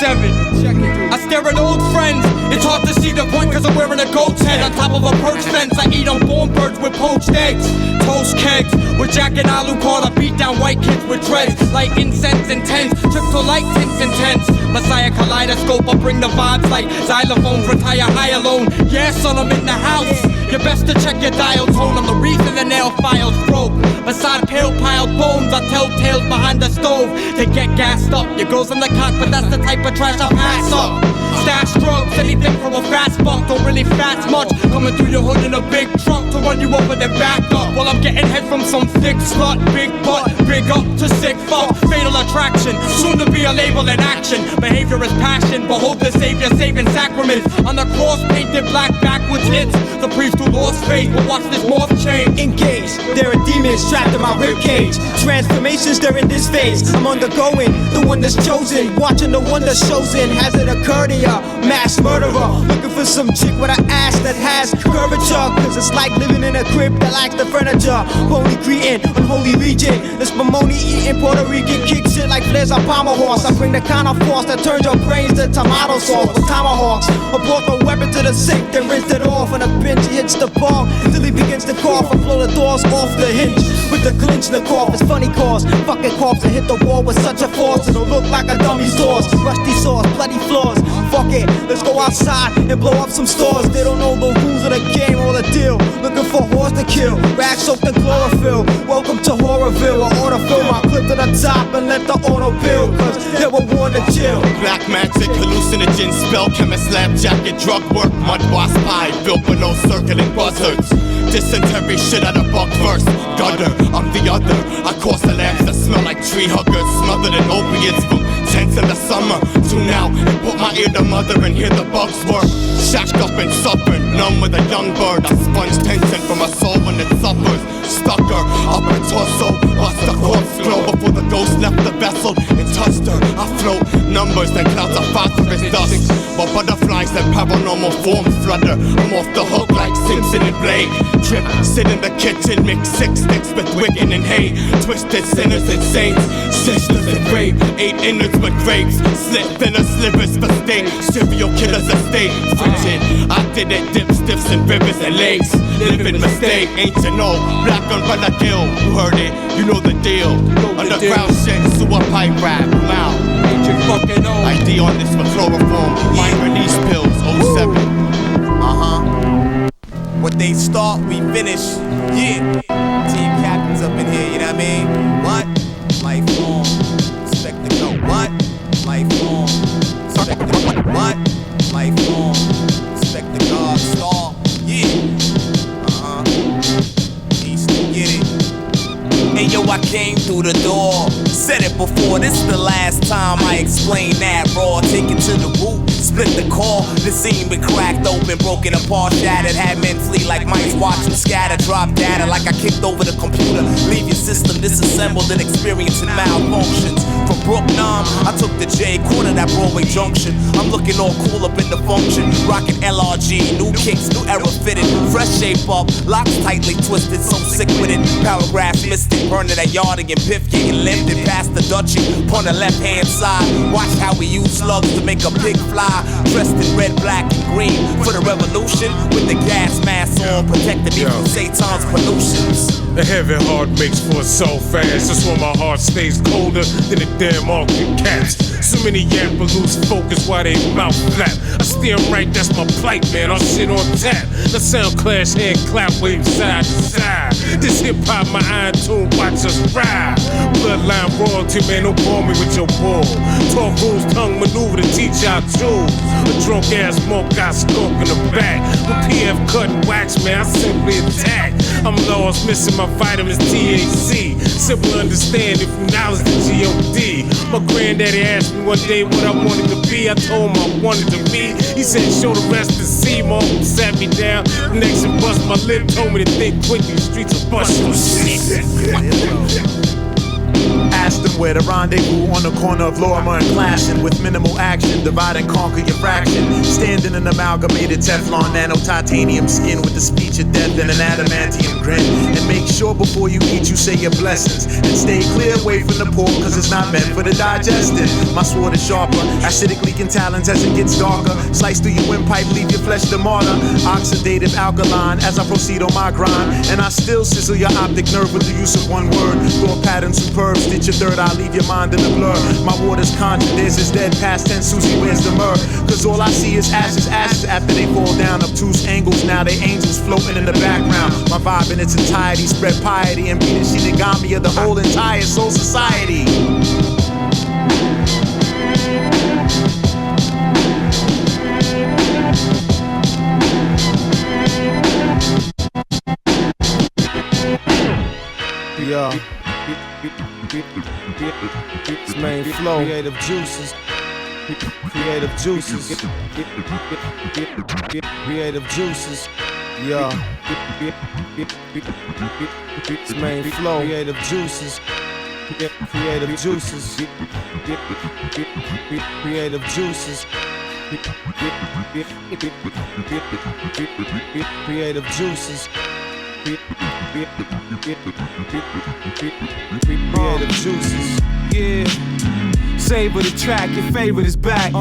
I stare at old friends. It's hard to see the point cause I'm wearing a goat's head on top of a perch fence. I eat unborn birds with poached eggs. Toast kegs with Jack and Alucard. I beat down white kids with dreads. Like incense intense. Trip to light tints intense. Messiah kaleidoscope. I bring the vibes like xylophones. Retire high alone. Yeah, son, I'm in the house. You best to check your dial tone. I'm the reason the nail files broke. Beside pale piled bones, I tell tales behind the stove. They get gassed up. Your girl's in the cock, but that's the type of trash I pass up. Stash drugs, anything from a fast buck. Don't really fast much. Coming through your hood in a big truck to run you over then back up. While I'm getting head from some thick slut. Big butt, big up to sick fuck. Fatal attraction, soon to be a label in action. Behavior is passion, behold the savior saving sacraments. On the cross painted black backwards hits. The priest who lost faith will watch this morph change. Engaged, there are demons trapped in my ribcage. Transformations, they're in this phase. I'm undergoing, the one that's chosen. Watching the one that shows in. Has it occurred to ya? Mass murderer. Looking for some chick with an ass that has curvature. Cause it's like living in a crib that lacks the furniture. Pony greeting, unholy region. This Mamoni eating Puerto Rican. Kick shit like flares on Palmer horse. I bring the kind of force that turns your brains to tomato sauce with tomahawks. I brought the weapon to the sink, then rinsed it off. And a bench he hits the ball till he begins to cough. I blow the doors off the hinge with the clinch in the cough. It's funny cause fucking coughs and hit the wall with such a force. It'll look like a dummy's doors. Rusty sauce, bloody floors. Fuck it, let's go outside and blow up some stores. They don't know the rules of the game or the deal. Looking for horse to kill, rag soaked in chlorophyll. Welcome to Horrorville. I order fill my clip to the top and let the auto build. Cause they were warned to chill. Black magic, hallucinogen, spell, chemist, lab jacket, drug work, mud wasp pie, built with no circling buzzards. Dysentery shit at a buck first. Gutter, I'm the other. I cause the lamps that smell like tree huggers, smothered in opiates from tents in the summer. Tune out and put my ear to mother and hear the bugs work. Shacked up and suffered, numb with a young bird. I sponge tension from my soul when it suffers. Stucker, up her torso, watch the corpse glow before the ghost left the vessel and touched her. I float numbers and clouds of phosphorus dust. While butterflies and paranormal forms flutter. I'm off the hook like Simpson and Blade. Trip, sit in the kitchen, mix 6 sticks with wicked and hay. Twisted sinners and saints, sisters and rape. 8 innards with grapes, slit thinner slivers for steak. Serial killers estate, frigid. I did it, dip stiffs and rivers and lakes. Living mistake, ancient old, black umbrella gill. You heard it, you know the deal. Underground shit, sewer pipe rap, mouth. Ancient fucking old. ID on this for chloroform, mind release pills, 07. What they start, we finish. Yeah. Team captains up in here, you know what I mean? What? Lifelong. Respect the go. What? Lifelong. Respect the go. What? Lifelong. Respect the God star. Yeah. East to get it. Hey yo, I came through the door. Said it before, this is the last time I explain that raw. Take it to the root. Split the core, the scene been cracked open, broken apart, shattered. Had men flee like mice watching scatter. Drop data like I kicked over the computer. Leave your system disassembled and experiencing malfunctions. From Brook 9, I took the J, cornered at Broadway Junction. I'm looking all cool up in the function. Rocking LRG, new kicks, new era fitted. Fresh shape up, locks tightly twisted, so sick with it. Paragraphs mystic, burning that yarding and piff, getting lifted past the Dutchie. On the left hand side, watch how we use slugs to make a pig fly. Dressed in red, black, and green for the revolution. With the gas mask on, protecting me from Satan's pollutions. A heavy heart makes for a soul fast. That's why my heart stays colder than the damn Arctic cats. So many yapper lose focus while they mouth flap. I steer right, that's my plight, man. I'll shit on tap. The sound clash, hand clap, wave side to side. This hip hop, my iron tune, watch us ride. Bloodline royalty, man, don't bore me with your bull. Talk rules, tongue maneuver to teach our tools. A drunk ass monk got skunk in the back. With PF cut and wax, man, I simply attack. I'm lost, missing my vitamins, THC. Simple understanding from knowledge to G.O.D. My granddaddy asked me one day what I wanted to be. I told him I wanted to be. He said, show the rest to see. My uncle sat me down next and bust my lip. Told me to think quickly, the streets will bust your shit. Ask them where the rendezvous on the corner of Lorimer and Clashing. With minimal action, divide and conquer your fraction. Standing in an amalgamated Teflon nano titanium skin with the speech of death and an adamantium grin. And make sure before you eat you say your blessings. And stay clear away from the pork cause it's not meant for the digestive. My sword is sharper, acidic leaking talons as it gets darker. Slice through your windpipe, leave your flesh the martyr. Oxidative alkaline as I proceed on my grind. And I still sizzle your optic nerve with the use of one word. Thought pattern superb, stitch your third eye, leave your mind in a blur. My water's conjured, there's his dead past tense, Susie, where's the myrrh? Cause all I see is ashes, ashes after they fall down. Obtuse angles, now they angels floating in the background. My vibe in its entirety, spread piety and be the shinigami of the whole entire soul society. Yo, it's main flow, creative juices, creative juices, creative juices. Yo, it's main flow, creative juices, creative juices, creative juices. Creative juices. Creative juices. Yeah. Savor the track, your favorite is back.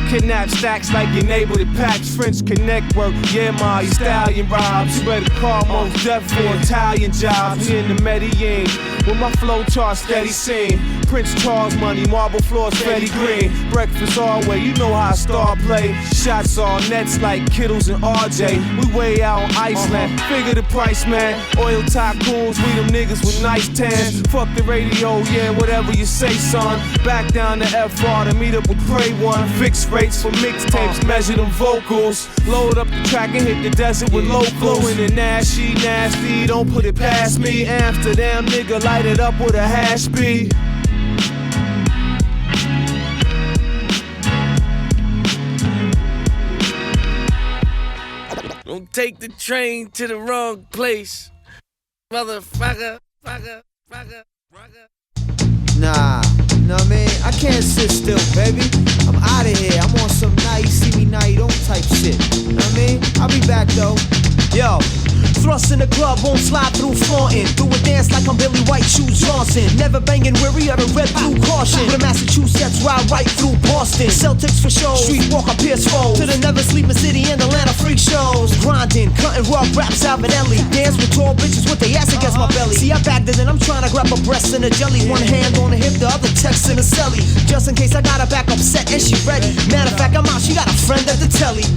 Kidnap stacks like your neighbor that packs. French connect work, yeah, ma, you stallion robs. You better call most deaf for Italian jobs. We in the Medellin, with my flow chart steady scene. Prince Charles money, marble floors, Freddie Green. Breakfast all way, you know how star play. Shots all nets like Kittles and RJ. We way out on Iceland, figure the price, man. Oil tycoons, we them niggas with nice tans. Fuck the radio, yeah, whatever you say, son. Back down to FR to meet up with Prey One. Fixed rates for mixtapes, measure them vocals. Load up the track and hit the desert with locals. And nasty, nasty, don't put it past me. Amsterdam nigga, light it up with a hash beat. Don't take the train to the wrong place, motherfucker. Nah, know what I mean? I can't sit still, baby. I'm out of here. I'm on some now you see me, now you don't type shit. Know what I mean? I'll be back though. Yo, thrust in the club, won't slide through flaunting. Do a dance like I'm Billy White Shoes Johnson. Never banging weary of the red blue caution. With a Massachusetts ride right through Boston. Celtics for show, streetwalker Pierce foes. To the never sleeping city and Atlanta freak shows. Grinding, cutting raw raps, Alvinelli. Dance with tall bitches with their ass against my belly. See, I bagged it and I'm trying to grab a breast and a jelly. One hand on the hip, the other text in a celly. Just in case I got her back upset and she ready. Matter of fact, I'm out, she got a friend at the telly.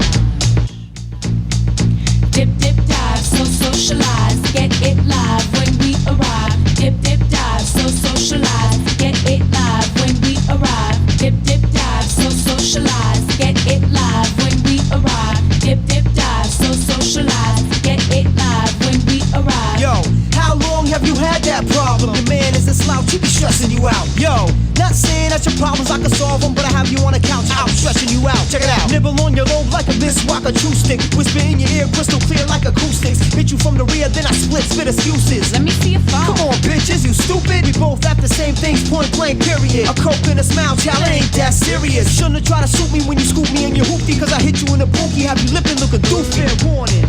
Dip, dip, dive, so socialized. Get it live when we arrive. Dip, dip, dive, so socialized. Get it live when we arrive. Dip, dip, dive, so socialized. Get it live when we arrive. Dip, dip, dive, so socialized. Get it live when we arrive. Yo, how long have you had that problem? Your man is a slouch, he be stressing you out. Yo, not saying that your problems I can solve them, but I have you on a couch, out stretching you out. Check it out. Nibble on your lobe like a miswalk, a true stick. Whisper in your ear, crystal clear like acoustics. Hit you from the rear, then I spit excuses. Let me see your phone. Come on, bitches, you stupid. We both have the same things, point blank, period. A coke and a smile, child, it ain't that serious. Shouldn't have tried to shoot me when you scoop me in your hoopty, cause I hit you in the bookie, have you lippin' looking doofy. Fair warning.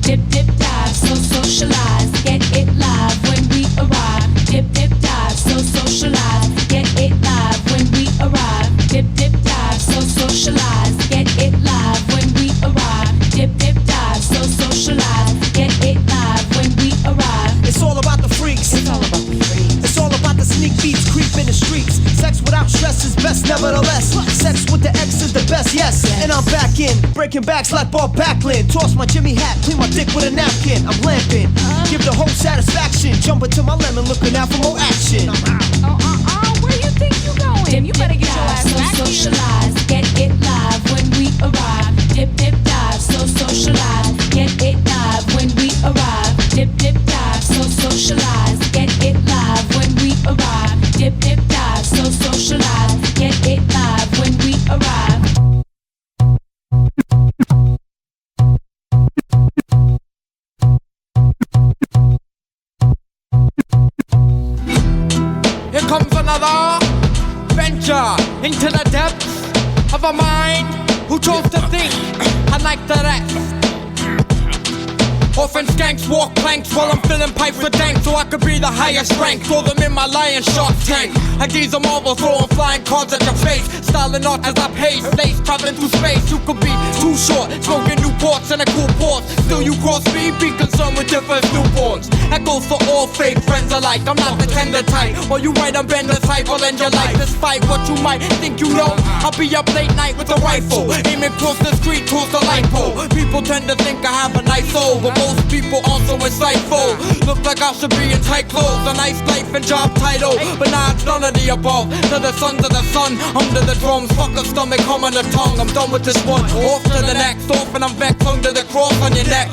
Dip, dip, dive, so socialized. Get it live when we arrive. Dip, dip, dive, so socialized. Get it live when we arrive. Dip, dip, dive, so socialized. Get it live when we arrive. Dip, dip, dive, so socialized. Get it live when we arrive. It's all about the freaks. It's all about the freaks. It's all about the sneak beats, creep in the streets. Sex without stress is best, nevertheless. Sex with the X is the best, yes. And I'm back in, breaking backs like Bob Backlund. Toss my Jimmy hat, clean my dick with a napkin. I'm lamping, give the whole satisfaction. Jump into my lemon, looking out for more action. Where you think you going? Dip, you better get your ass back here. Socialize, get it live when we arrive. Dip, dip, dive, so socialize. Get it live when we arrive. Dip, dip, dive, so socialize. Get it live when we arrive. Dip, dip, dive, so socialize. Get it live when we arrive. into the depths of a mind who chose to think unlike the rest. Orphan skanks walk planks while I'm filling pipes with dank so I could be the highest rank. Throw them in my lion shark tank. I geese a marvel throwing flying cards at your face. Styling art as I pace, lace traveling through space. You could be too short, smoking Newports and a cool port. Still you cross me, be concerned with different newborns. That goes for all fake friends alike. I'm not the tender type. While you write, I'm bend the type. I'll end your life. Despite what you might think you know, I'll be up late night with a rifle, aiming across the street towards the light pole. People tend to think I have a nice soul, but most people also insightful. Look like I should be in tight clothes, a nice life and job title, but nah, it's none of the above. To the sons of the sun, under the drums, fuck a stomach, hum on the tongue. I'm done with this one, off to the next, off and I'm back, tongue to the cross on your neck.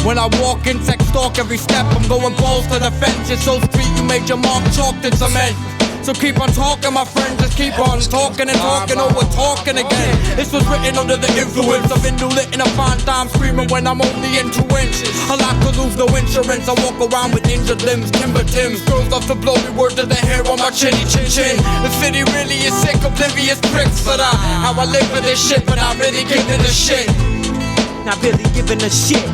When I walk in, sex stalk every step, I'm going balls to the fence. You're so street, you made your mark chalked in cement. So keep on talking, my friend, just keep on talking and talking over talking again. This was written under the influence of indolent in a fine time, screaming when I'm only in 2 inches. I like to lose no insurance, I walk around with injured limbs, timber Tims. Girls love to blow me word to the hair on my chinny chin chin. The city really is sick, oblivious pricks for that. How I live for this shit, but I'm really giving a shit. Not really giving a shit.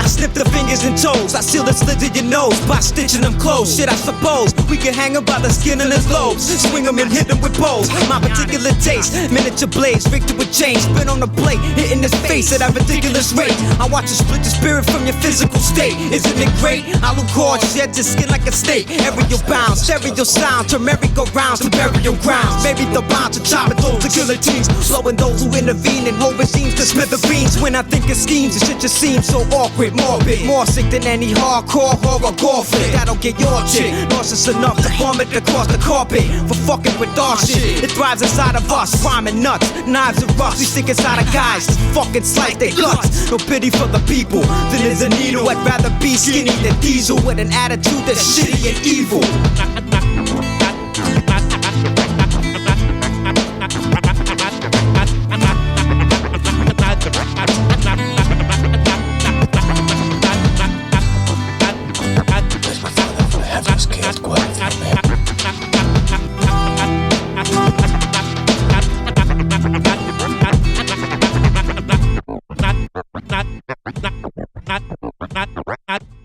Snip the fingers and toes, I seal the slits in your nose by stitching them closed. Shit, I suppose we can hang him by the skin in his lobes, swing him and hit him with poles. My particular taste, miniature blades, rigged with chains, spin on the plate, hitting his face at a ridiculous rate. I watch you split the spirit from your physical state. Isn't it great? Alucard sheds his skin like a snake. Aerial bounds, stereo sound, turn merry-go-rounds to burial grounds. Maybe the bound to chop it those to guillotines, slowing those who intervene and hold regimes to smithereens. When I think of schemes, the shit just seems so awkward. Morbid, more sick than any hardcore horror gore flick. That'll get your chick nauseous enough to vomit across the carpet for fucking with our shit. It thrives inside of us, rhyming nuts, knives and roughs. We stick inside of guys, just fucking slice their guts. No pity for the people, then there's a needle. I'd rather be skinny than diesel with an attitude that's shitty and evil.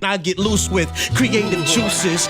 I get loose with creative juices.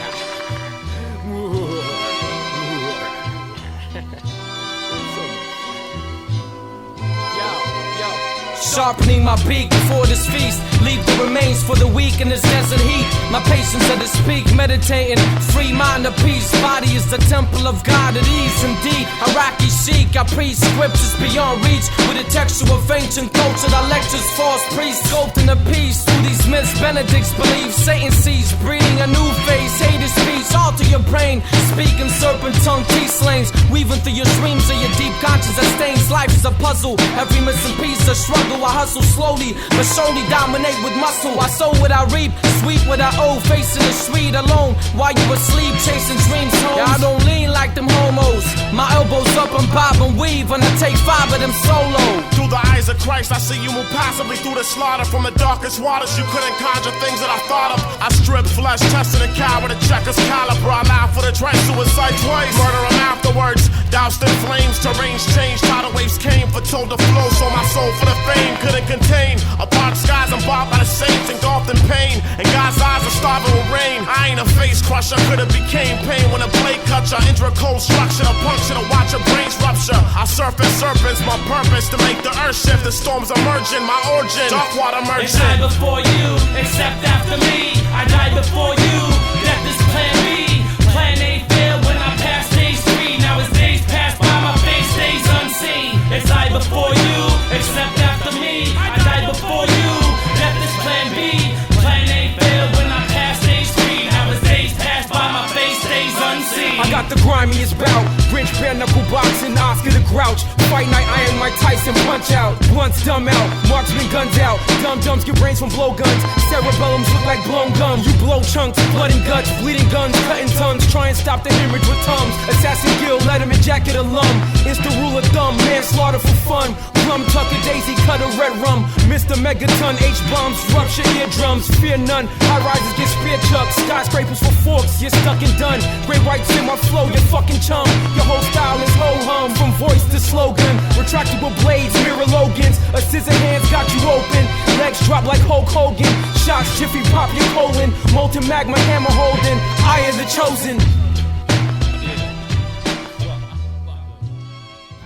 Sharpening my beak before this feast. Leave the remains for the weak in this desert heat. My patience at its peak, meditating. Free mind of peace. Body is the temple of God at ease. Indeed, Iraqi chic. I preach scriptures beyond reach. With a texture of ancient culture. I lectures false priests. Sculpting a piece. Through these myths, Benedict's believe. Satan sees, breeding a new face. Hate is speech. Alter your brain. Speaking serpent tongue, teeth lanes. Weaving through your dreams of your deep conscience that stains. Life is a puzzle. Every missing piece a struggle. I hustle slowly, but surely dominate with muscle. I sow what I reap, sweet what I owe. Facing the street alone while you asleep, chasing dreams home. Yeah, I don't lean like them homos. My elbows up and bob and weave when I take 5 of them solo. Through the eyes of Christ, I see you move passively through the slaughter. From the darkest waters, you couldn't conjure things that I thought of. I strip flesh, testing a cow with a checker's caliber. I laugh for the train, suicide twice. Murder him afterwards, doused in flames. Terrains changed, tidal waves came. Foretold to flow, so my soul for the fame couldn't contain. Apart skies, I'm bought by the saints, engulfed in pain. And God's eyes are starving with rain. I ain't a face crusher, could've became pain. When a blade cuts you, injure a cold structure. A puncture to watch your brains rupture. I surface serpents, my purpose to make the earth shift. The storms emerging, my origin, dark water merchant. I died before you, except after me. I died before you, death is plan B. Plan A failed when I passed stage 3. Now as days pass by, my face stays unseen. It's I before you, except after me. I died before you, death is plan B. Plan A failed when I passed stage 3. Now as days pass by, my face stays unseen. I got the grimiest bout, Wrench, bare knuckle boxing, Oscar the Grouch. Fight night, Iron Mike Tyson, punch out. Blunts dumb out, marksman guns out. Dum-dums get brains from blowguns. Cerebellums look like blown gum. You blow chunks, blood and guts, bleeding guns, cutting tongues. Try and stop the hemorrhage with tums. Assassin Guild, Letterman jacket alum. It's the rule of thumb, manslaughter for fun. Plum tucker, daisy cutter, red rum. Mr. Megaton, H-bombs, rupture eardrums. Fear none, high rises get spear chucks. Skyscrapers for forks, you're stuck and done. Great whites in my flow, you fucking chum. Your whole style is ho-hum, from voice to slogan. Retractable blades, mirror Logans. A scissor hands got you open. Legs drop like Hulk Hogan. Shots, jiffy pop your colon. Molten magma, hammer holding. I am the chosen.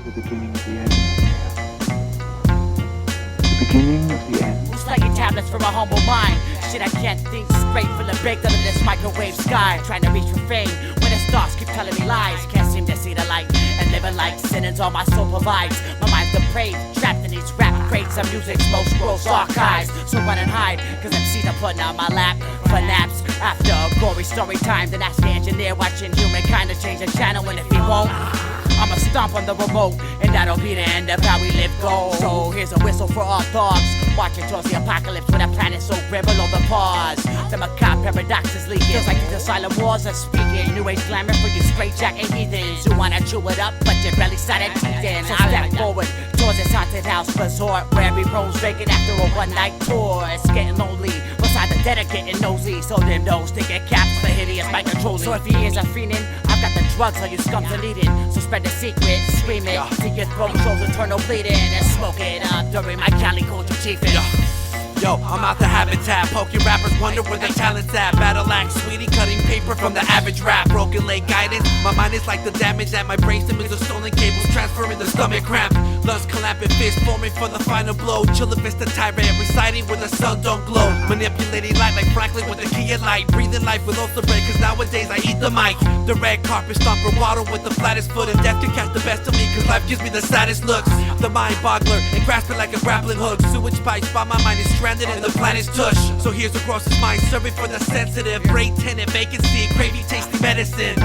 The beginning of the end. The beginning of the end. Who's taking tablets from a humble mind? Shit, I can't think straight from the baked under this microwave sky. Trying to reach for fame when the stars keep telling me lies. Can't seem to see the light and living like sinners all my soul provides. My mind's depraved, trapped in these rap crates of music's most gross archives. So run and hide, cause MCs are putting on my lap for naps. After a gory story time, then ask the engineer watching humankind to change the channel. And if he won't, I'ma stomp on the remote, and that'll be the end of how we live go. So here's a whistle for all dogs, watching towards the apocalypse when the planet's so grim below the pause. The macabre paradox is leaking, feels like these asylum wars are speaking. New age glamour for you straitjacket heathens who wanna chew it up, but your belly started teething. So step forward towards this haunted house resort where every room's vacant after a one-night tour. It's getting lonely, beside the dead are getting nosy, so them those they get capped for hideous by controlling. So if he is a fiendin', I've got the drugs all you scums are needing. So spread the secret, scream it to your throat, shows eternal bleeding, and smoke it up during my Cali culture chiefin'. Yo, I'm out the habitat, poking rappers wonder where their talent's at. Battle axe, sweetie, cutting paper from the average rap. Broken leg guidance, my mind is like the damage that my brainstem is. The stolen cables transferring the stomach cramp. Lust clamping fist forming for the final blow. Chilla vista tyrant reciting where the sun don't glow. Manipulating light like Franklin with the key of light. Breathing life with ulcer bread, cause nowadays I eat the mic. The red carpet stomper waddle with the flattest foot. And death can catch the best of me, cause life gives me the saddest looks. The mind boggler and grasping like a grappling hook. Sewage pipes by my mind is stranded in the planet's tush. So here's across his mind, serving for the sensitive. Great tenant vacancy, craving tasty medicine.